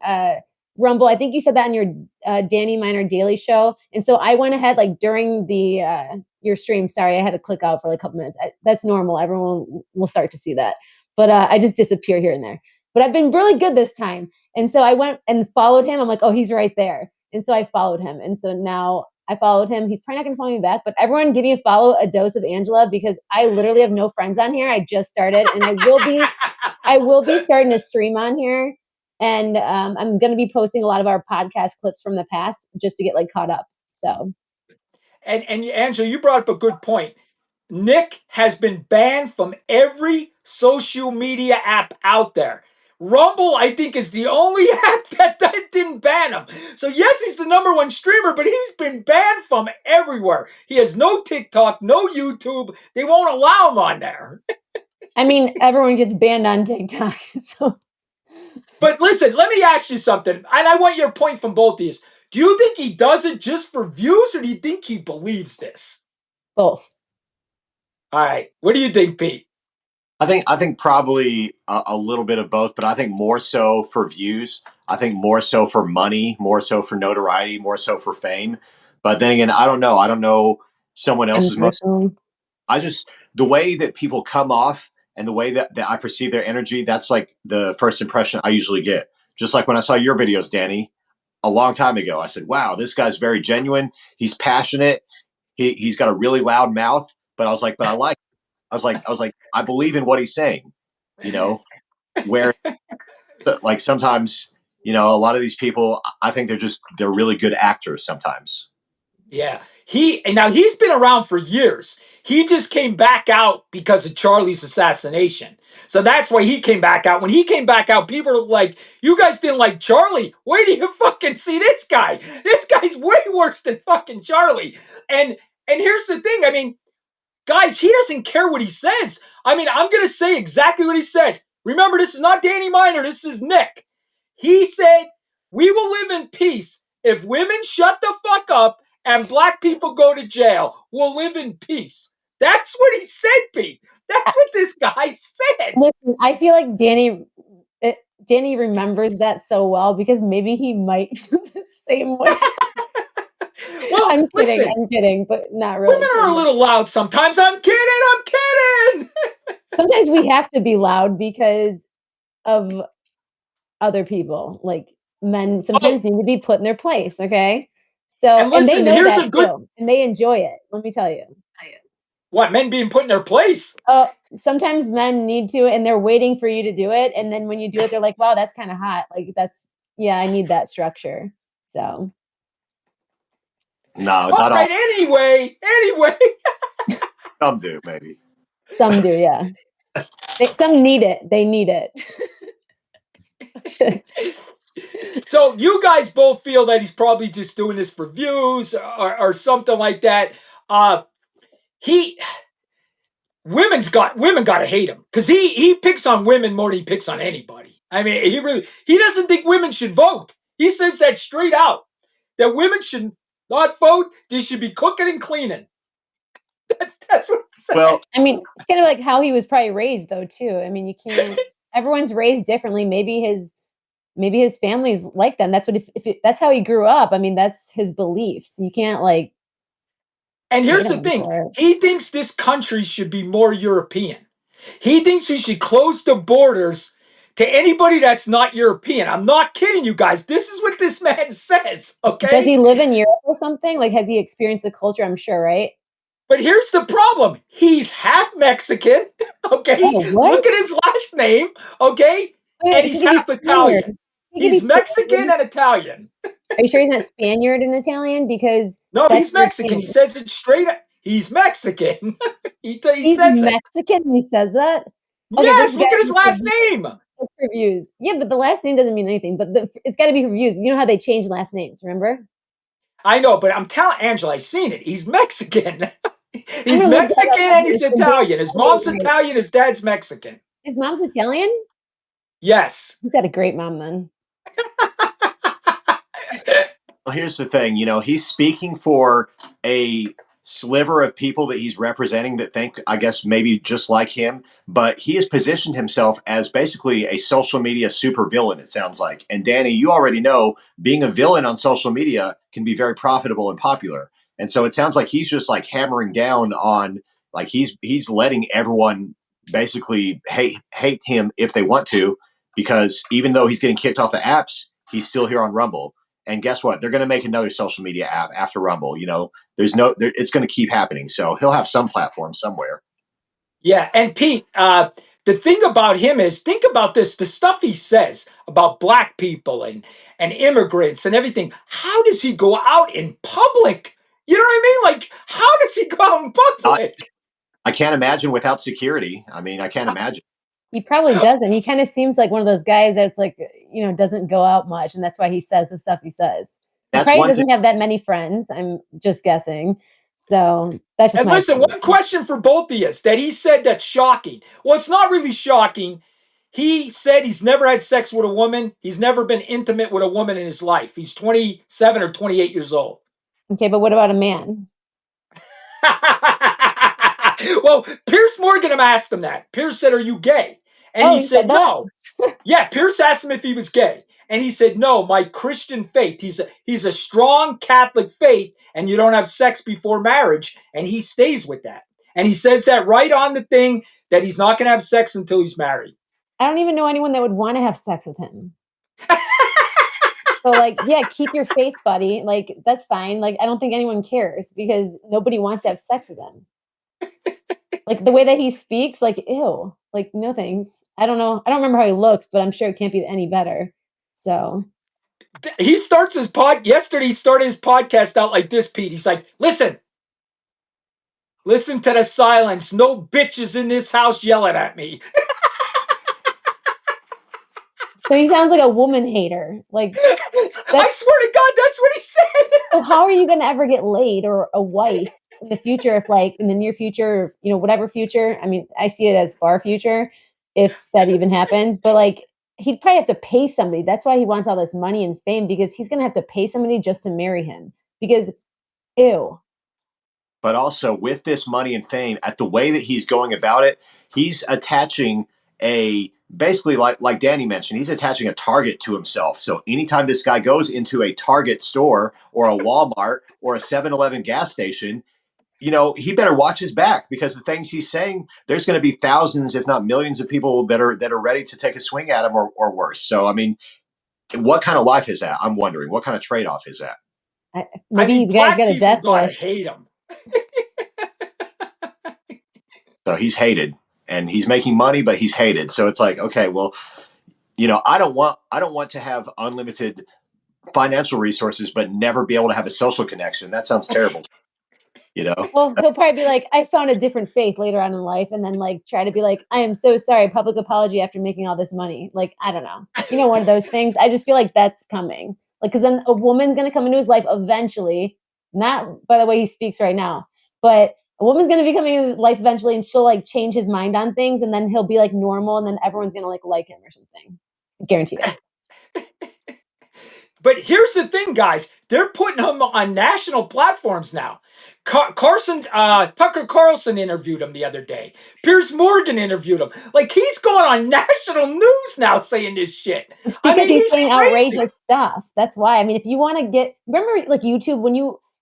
Rumble. I think you said that on your Danny Miner Daily show. And so I went ahead like during your stream. Sorry, I had to click out for like a couple minutes. That's normal. Everyone will start to see that. But I just disappear here and there. But I've been really good this time. And so I went and followed him. I'm like, oh, he's right there. And so I followed him. And so now I followed him. He's probably not going to follow me back. But everyone give me a follow, a dose of Angela, because I literally have no friends on here. I just started. And I will be starting to stream on here. And I'm going to be posting a lot of our podcast clips from the past just to get like caught up. So. And Angela, you brought up a good point. Nick has been banned from every social media app out there. Rumble, I think, is the only app that didn't ban him. So yes, he's the #1 streamer, but he's been banned from everywhere. He has no TikTok, no YouTube. They won't allow him on there. I mean, everyone gets banned on TikTok. So. But listen, let me ask you something, and I want your point from both of these. Do you think he does it just for views, or do you think he believes this? Both. All right. What do you think, Pete? I think probably a little bit of both, but I think more so for views. I think more so for money, more so for notoriety, more so for fame. But then again, I don't know. I don't know someone else's motivation. The way that people come off and the way that I perceive their energy, that's like the first impression I usually get. Just like when I saw your videos, Danny, a long time ago. I said, wow, this guy's very genuine. He's passionate. He's got a really loud mouth, but I was like, I believe in what he's saying, you know, where like sometimes, a lot of these people, I think they're really good actors sometimes. Yeah. He's been around for years. He just came back out because of Charlie's assassination. So that's why he came back out. When he came back out, people were like, you guys didn't like Charlie. Wait till you fucking see this guy. This guy's way worse than fucking Charlie. And here's the thing. I mean, guys, he doesn't care what he says. I mean, I'm going to say exactly what he says. Remember, this is not Danny Miner. This is Nick. He said, we will live in peace if women shut the fuck up and black people go to jail. We'll live in peace. That's what he said, Pete. That's what this guy said. Listen, I feel like Danny remembers that so well because maybe he might feel the same way. Well, I'm kidding. listen, I'm kidding, but not really. women are a little loud sometimes. I'm kidding. I'm kidding. Sometimes we have to be loud because of other people. Like men sometimes need to be put in their place. Okay. So, And listen, they know here's that a good. too, and they enjoy it. Let me tell you. What, men being put in their place? Sometimes men need to, and they're waiting for you to do it. And then when you do it, they're like, wow, that's kind of hot. Like I need that structure. So. No, All not right, all. Anyway. Some do, maybe. Some do, yeah. Some need it. They need it. Shit. So you guys both feel that he's probably just doing this for views or something like that. Women gotta hate him because he picks on women more than he picks on anybody. I mean, he doesn't think women should vote. He says that straight out, that women should not vote. They should be cooking and cleaning. That's what he said. Well, I mean, it's kind of like how he was probably raised, though, too. I mean, you can't. Everyone's raised differently. Maybe his family's like them. That's what if that's how he grew up. I mean, that's his beliefs. You can't like. And here's the thing: he thinks this country should be more European. He thinks we should close the borders to anybody that's not European. I'm not kidding you guys. This is what this man says, okay? Does he live in Europe or something? Like, has he experienced the culture? I'm sure, right? But here's the problem. He's half Mexican, okay? Oh, what? Look at his last name, okay? And he's half Italian. He's Mexican and Italian. Are you sure he's not Spaniard and Italian? Because no, he's Mexican. He says it straight up. He's Mexican. He's says Mexican and he says that? Okay, yes, look at his last name. Reviews. Yeah, but the last name doesn't mean anything. But it's got to be reviews. You know how they change last names, remember? I know, but I'm telling Angela, I've seen it. He's Mexican. He's Mexican and he's Italian. His mom's Italian, his dad's Mexican. His mom's Italian? Yes. He's got a great mom then. Well, here's the thing. He's speaking for a sliver of people that he's representing that think, I guess, maybe just like him. But he has positioned himself as basically a social media supervillain, it sounds like. And Danny, you already know being a villain on social media can be very profitable and popular. And so it sounds like he's just like hammering down on, like he's letting everyone basically hate him if they want to, because even though he's getting kicked off the apps, he's still here on Rumble. And guess what? They're going to make another social media app after Rumble. It's going to keep happening. So he'll have some platform somewhere. Yeah. And Pete, the thing about him is, think about this, the stuff he says about black people and immigrants and everything. How does he go out in public? You know what I mean? Like, how does he go out in public? I can't imagine without security. I mean, I can't imagine. He probably doesn't. He kind of seems like one of those guys that's like, doesn't go out much. And that's why he says the stuff he says. He probably doesn't have that many friends. I'm just guessing. So that's just listen, one question for both of you that he said that's shocking. Well, it's not really shocking. He said he's never had sex with a woman. He's never been intimate with a woman in his life. He's 27 or 28 years old. Okay, but what about a man? Well, Pierce Morgan asked him that. Pierce said, "Are you gay?" And he said no. Yeah, Pierce asked him if he was gay. And he said, "No, my Christian faith. He's a strong Catholic faith, and you don't have sex before marriage." And he stays with that. And he says that right on the thing, that he's not going to have sex until he's married. I don't even know anyone that would want to have sex with him. So like, yeah, keep your faith, buddy. Like that's fine. Like I don't think anyone cares because nobody wants to have sex with him. Like the way that he speaks, like ew. Like no thanks. I don't know. I don't remember how he looks, but I'm sure it can't be any better. So He starts his yesterday he started his podcast out like this, Pete. He's like, listen to the silence. No bitches in this house yelling at me. so he sounds like a woman hater. Like I swear to God, that's what he said. so how are you going to ever get laid or a wife in the future if like in the near future, you know, whatever future, I mean, I see it as far future if that even happens, but like he'd probably have to pay somebody. That's why he wants all this money and fame because he's going to have to pay somebody just to marry him because ew. But also with this money and fame, at the way that he's going about it, he's attaching a basically like Danny mentioned, he's attaching a target to himself. So anytime this guy goes into a Target store or a Walmart or a 7-Eleven gas station, you know, he better watch his back because the things he's saying, there's going to be thousands, if not millions of people that are ready to take a swing at him or worse. So, I mean, what kind of life is that? I'm wondering what kind of trade-off is that? Maybe the guy's black got a people death gotta wish. hate him. So he's hated and he's making money, but he's hated. So it's like, okay, well, you know, I don't want to have unlimited financial resources, but never be able to have a social connection. That sounds terrible. You know, Well, he'll probably be like, I found a different faith later on in life, and then like try to be like, I am so sorry, public apology after making all this money. Like, I don't know. You know, one of those things. I just feel like that's coming. Like, because then a woman's gonna come into his life eventually, not by the way he speaks right now, but a woman's gonna be coming into his life eventually and she'll like change his mind on things, and then he'll be like normal, and then everyone's gonna like him or something. Guarantee it. But here's the thing, guys. They're putting him on national platforms now. Tucker Carlson interviewed him the other day. Piers Morgan interviewed him. Like, he's going on national news now saying this shit. It's I because mean, he's he's saying crazy. outrageous stuff. That's why. I mean, if you want to remember like YouTube when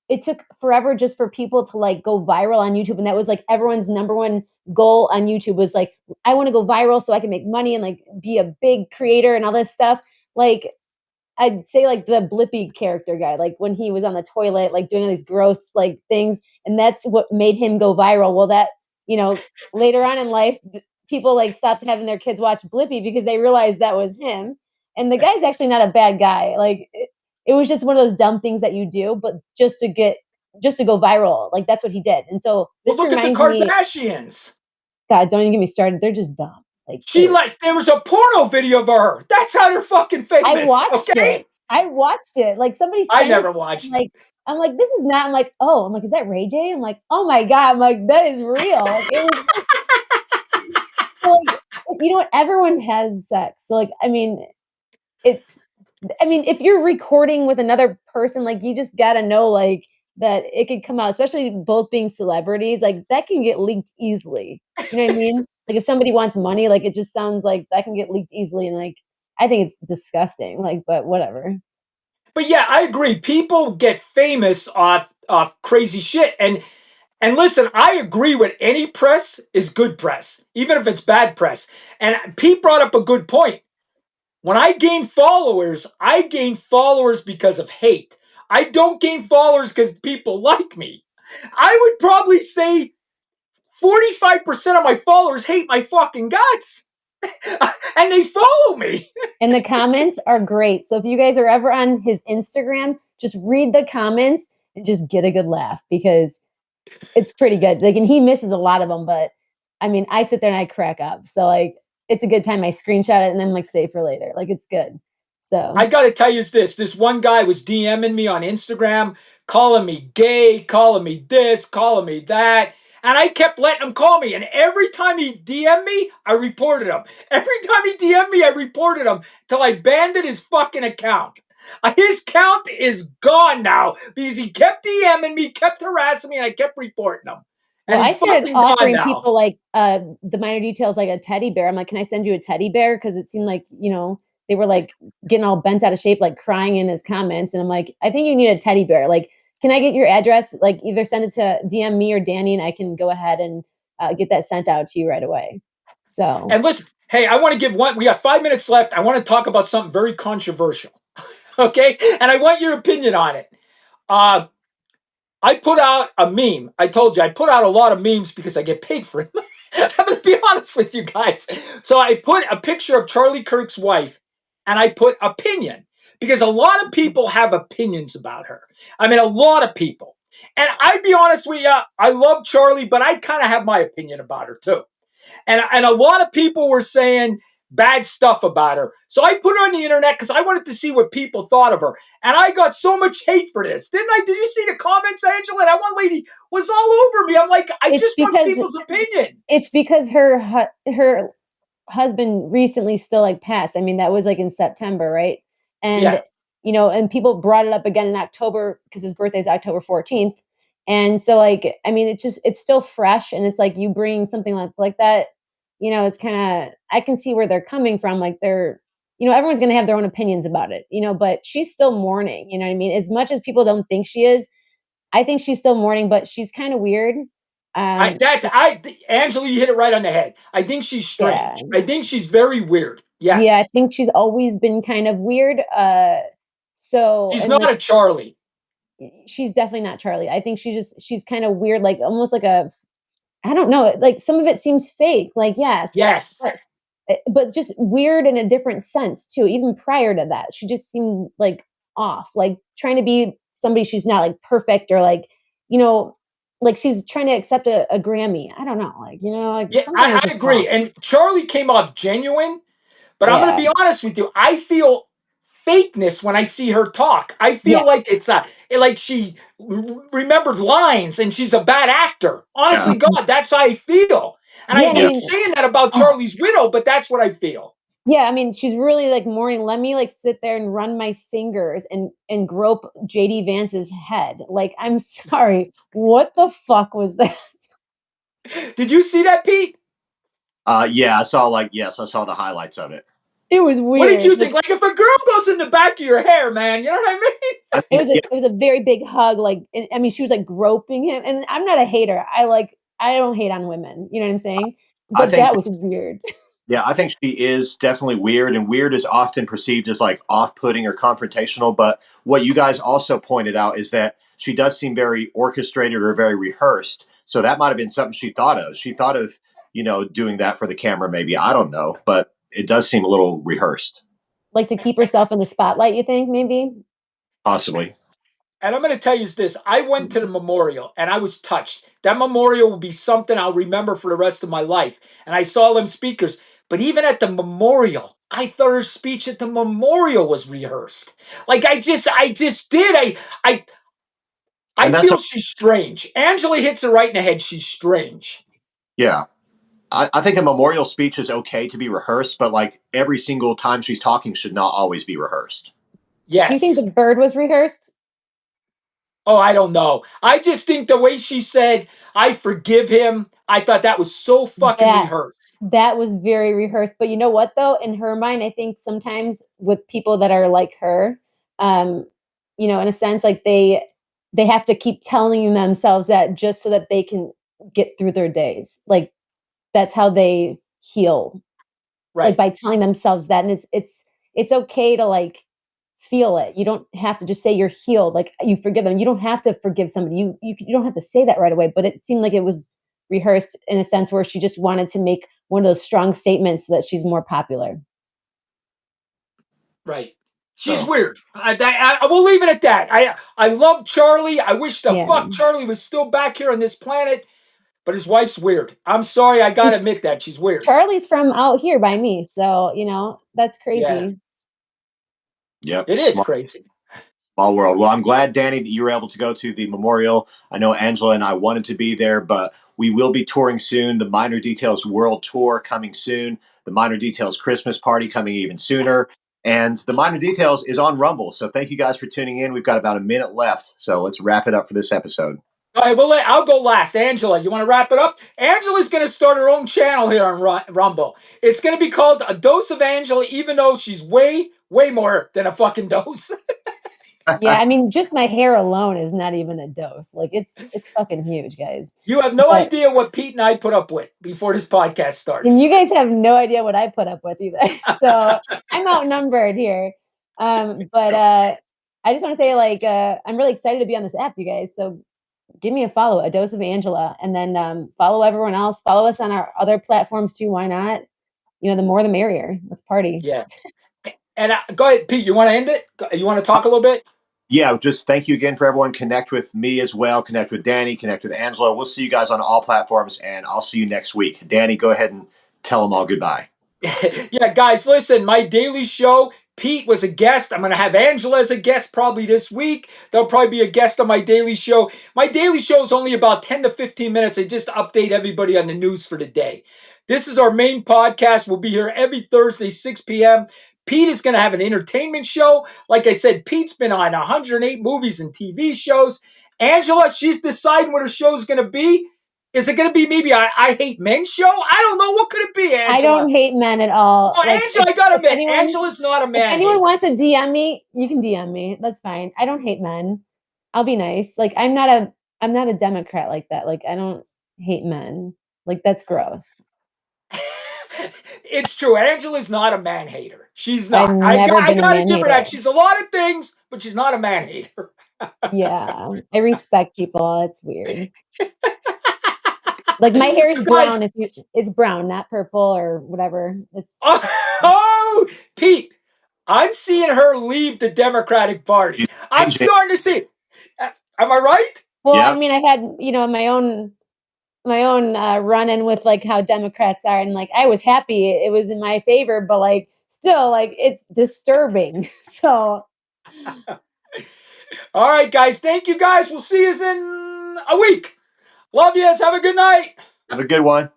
it took forever just for people to like go viral on YouTube. And that was like everyone's number one goal on YouTube was like, I want to go viral so I can make money and like be a big creator and all this stuff. Like, I'd say like the Blippi character guy, like when he was on the toilet, like doing all these gross like things, and that's what made him go viral. Well, that you know later on in life, people like stopped having their kids watch Blippi because they realized that was him. And the guy's actually not a bad guy. Like it was just one of those dumb things that you do, but just to go viral, like that's what he did. And so Well, this look at the reminds me, Kardashians. God, don't even get me started. They're just dumb. Like, ew. There was a porno video of her. That's how they're fucking I famous. watched Okay. it. I watched it. Like somebody I sent it never to me, watched. I'm like, this is not. I'm like, oh, I'm like, is that Ray J? I'm like, oh my god. I'm like, that is real. Like it was so, like, you know what? Everyone has sex. So like, it. I mean, if you're recording with another person, like you just gotta know like that it could come out, especially both being celebrities. Like that can get leaked easily. You know what I mean? Like if somebody wants money, like it just sounds like that can get leaked easily, and like I think it's disgusting. Like, but whatever. But yeah, I agree. People get famous off crazy shit. And listen, I agree with any press is good press, even if it's bad press. And Pete brought up a good point. When I gain followers because of hate. I don't gain followers because people like me. I would probably say 45% of my followers hate my fucking guts. And they follow me. And the comments are great. So if you guys are ever on his Instagram, just read the comments and just get a good laugh because it's pretty good. Like, and he misses a lot of them, but I mean, I sit there and I crack up. So like, it's a good time. I screenshot it and I'm like, save for later. Like, it's good. I So gotta tell you this one guy was DMing me on Instagram, calling me gay, calling me this, calling me that. And I kept letting him call me. And every time he DM'd me, I reported him. Every time he DM'd me, I reported him till I banned his fucking account. His count is gone now because he kept DMing me, kept harassing me, and I kept reporting him. well, And I he's started fucking gone offering now. people like the minor details, like a teddy bear. I'm like, can I send you a teddy bear? Because it seemed like, they were like getting all bent out of shape, like crying in his comments. And I'm like, I think you need a teddy bear. Like, can I get your address? Like, either send it to DM me or Danny, and I can go ahead and get that sent out to you right away. So And listen, hey, I want to give one. We got 5 minutes left. I want to talk about something very controversial. Okay, and I want your opinion on it. Uh, I put out a meme. I told you I put out a lot of memes because I get paid for it. I'm going to be honest with you guys. So I put a picture of Charlie Kirk's wife and I put opinion because a lot of people have opinions about her. I mean, a lot of people. And I'd be honest with you, I love Charlie, but I kind of have my opinion about her too. And a lot of people were saying bad stuff about her. So I put her on the internet because I wanted to see what people thought of her. And I got so much hate for this, didn't I? Did you see the comments, Angela? That one lady was all over me. I'm like, I It's just want because people's opinion. it's because her husband recently still like passed. I mean, that was like in September, right? Yeah. And and people brought it up again in October because his birthday is October 14th. And so like, I mean, it's still fresh, and it's like you bring something like that, it's kind of, I can see where they're coming from. Like they're, everyone's going to have their own opinions about it, but she's still mourning, you know what I mean? As much as people don't think she is, I think she's still mourning, but she's kind of weird. Um, Angela, you hit it right on the head. I think she's yeah. strange. I think she's very weird. Yeah, Yes. I think she's always been kind of weird. So She's and not like a Charlie. she's definitely not Charlie. I think she's kind of weird, like almost like I don't know, like some of it seems fake. Like yes, Yes. but just weird in a different sense too. Even prior to that, she just seemed like off, like trying to be somebody she's not, like perfect or like you know, like she's trying to accept a Grammy. I don't know, like like Yeah, something was I just agree. off. And Charlie came off genuine. But I'm going to Yeah. be honest with you. I feel fakeness when I see her talk. I feel Yes. like it's like she remembered lines and she's a bad actor. Yeah. Honestly, God, that's how I feel. And I Yeah, and I Yeah. hate mean, saying that about oh, Charlie's widow, but that's what I feel. yeah, I mean, she's really like mourning. Let me like sit there and run my fingers and grope JD Vance's head. Like, I'm sorry. What the fuck was that? Did you see that, Pete? Yeah, I saw the highlights of it. It was What did weird. you think? Like if a girl goes in the back of your hair, man, you know what I mean? I It mean, was a yeah, it was a very big hug. Like, I mean, she was like groping him, and I'm not a hater. I don't hate on women. You know what I'm saying? I But think that was weird. yeah, I think she is definitely weird, and weird is often perceived as like off-putting or confrontational. But what you guys also pointed out is that she does seem very orchestrated or very rehearsed. So that might have been something she thought of. She thought of, doing that for the camera, maybe. I don't know, but it does seem a little rehearsed, Like to keep herself in the spotlight. You think maybe? possibly. And I'm going to tell you this. I went to the memorial and I was touched. That memorial will be something I'll remember for the rest of my life. And I saw them speakers. But even at the memorial, I thought her speech at the memorial was rehearsed. Like I just did. I And that's feel she's strange. Angela hits it right in the head. She's strange. yeah. I think a memorial speech is okay to be rehearsed, but like every single time she's talking should not always be rehearsed. Do you think Yes. the bird was rehearsed? Oh, I don't know. I just think the way she said, I forgive him, I thought that was so fucking That rehearsed. that was very rehearsed. But you know what though? In her mind, I think sometimes with people that are like her, um, in a sense, like they have to keep telling themselves that just so that they can get through their days. Like that's how they heal. Like Right. by telling themselves that. And it's okay to like feel it. You don't have to just say you're healed, like you forgive them. You don't have to forgive somebody. You don't have to say that right away. But it seemed like it was rehearsed in a sense where she just wanted to make one of those strong statements so that she's more popular. Right. She's So weird. I will leave it at that. I love Charlie. I wish the Yeah. fuck Charlie was still back here on this planet, but his wife's weird. I'm sorry. I got And to admit that. She's weird. Charlie's from out here by me. So, that's Yeah. crazy. yep, It is crazy. small world. Well, I'm glad, Danny, that you were able to go to the memorial. I know Angela and I wanted to be there, but we will be touring soon. The Minor Details World Tour coming soon. The Minor Details Christmas Party coming even sooner. And the Minor Details is on Rumble. So thank you guys for tuning in. We've got about a minute left. So let's wrap it up for this episode. All right, well, I'll go last. Angela, you want to wrap it up? Angela's going to start her own channel here on Rumble. It's going to be called A Dose of Angela, even though she's way, way more than a fucking dose. Yeah, I mean, just my hair alone is not even a dose. Like it's fucking huge, guys. You have no But idea what Pete and I put up with before this podcast and starts. you guys have no idea what I put up with either. So I'm outnumbered here. But I just want to say, like, I'm really excited to be on this app, you guys. So give me a follow, A Dose of Angela, and then follow everyone else. Follow us on our other platforms too. Why not? You know, the more the merrier. Let's party. Yeah. And go ahead, Pete. You want to end it? You want to talk a little bit? Yeah, just thank you again for everyone. Connect with me as well. Connect with Danny. Connect with Angela. We'll see you guys on all platforms, and I'll see you next week. Danny, go ahead and tell them all goodbye. Yeah, guys, listen, my daily show, Pete was a guest. I'm going to have Angela as a guest probably this week. There'll probably be a guest on my daily show. My daily show is only about 10 to 15 minutes. I just update everybody on the news for the day. This is our main podcast. We'll be here every Thursday, 6 p.m. Pete is going to have an entertainment show. Like I said, Pete's been on 108 movies and TV shows. Angela, she's deciding what her show is going to be. Is it going to be maybe I Hate Men show? I don't know. What could it be, Angela? I don't hate men at all. Oh, Like, Angela, I gotta admit, anyone, Angela's not a if man anyone hater. wants to DM me, you can DM me. That's fine. I don't hate men. I'll be nice. Like, I'm not a Democrat like that. Like, I don't hate men. Like, that's gross. It's true. Angela's not a man hater. She's not. I've I never been a gotta man give her that. hater. She's a lot of things, but she's not a man hater. Yeah, I respect people. It's weird. Like, my hair is You brown. guys- It's brown, not purple or whatever. It's Oh, Pete, I'm seeing her leave the Democratic Party. I'm starting to see it. Am I right? well. Yeah. I mean, I had my own run-in with like how Democrats are, and like I was happy it was in my favor, but like still, like it's disturbing. So All right, guys. Thank you, guys. We'll see you in a week. Love yous. Have a good night. Have a good one.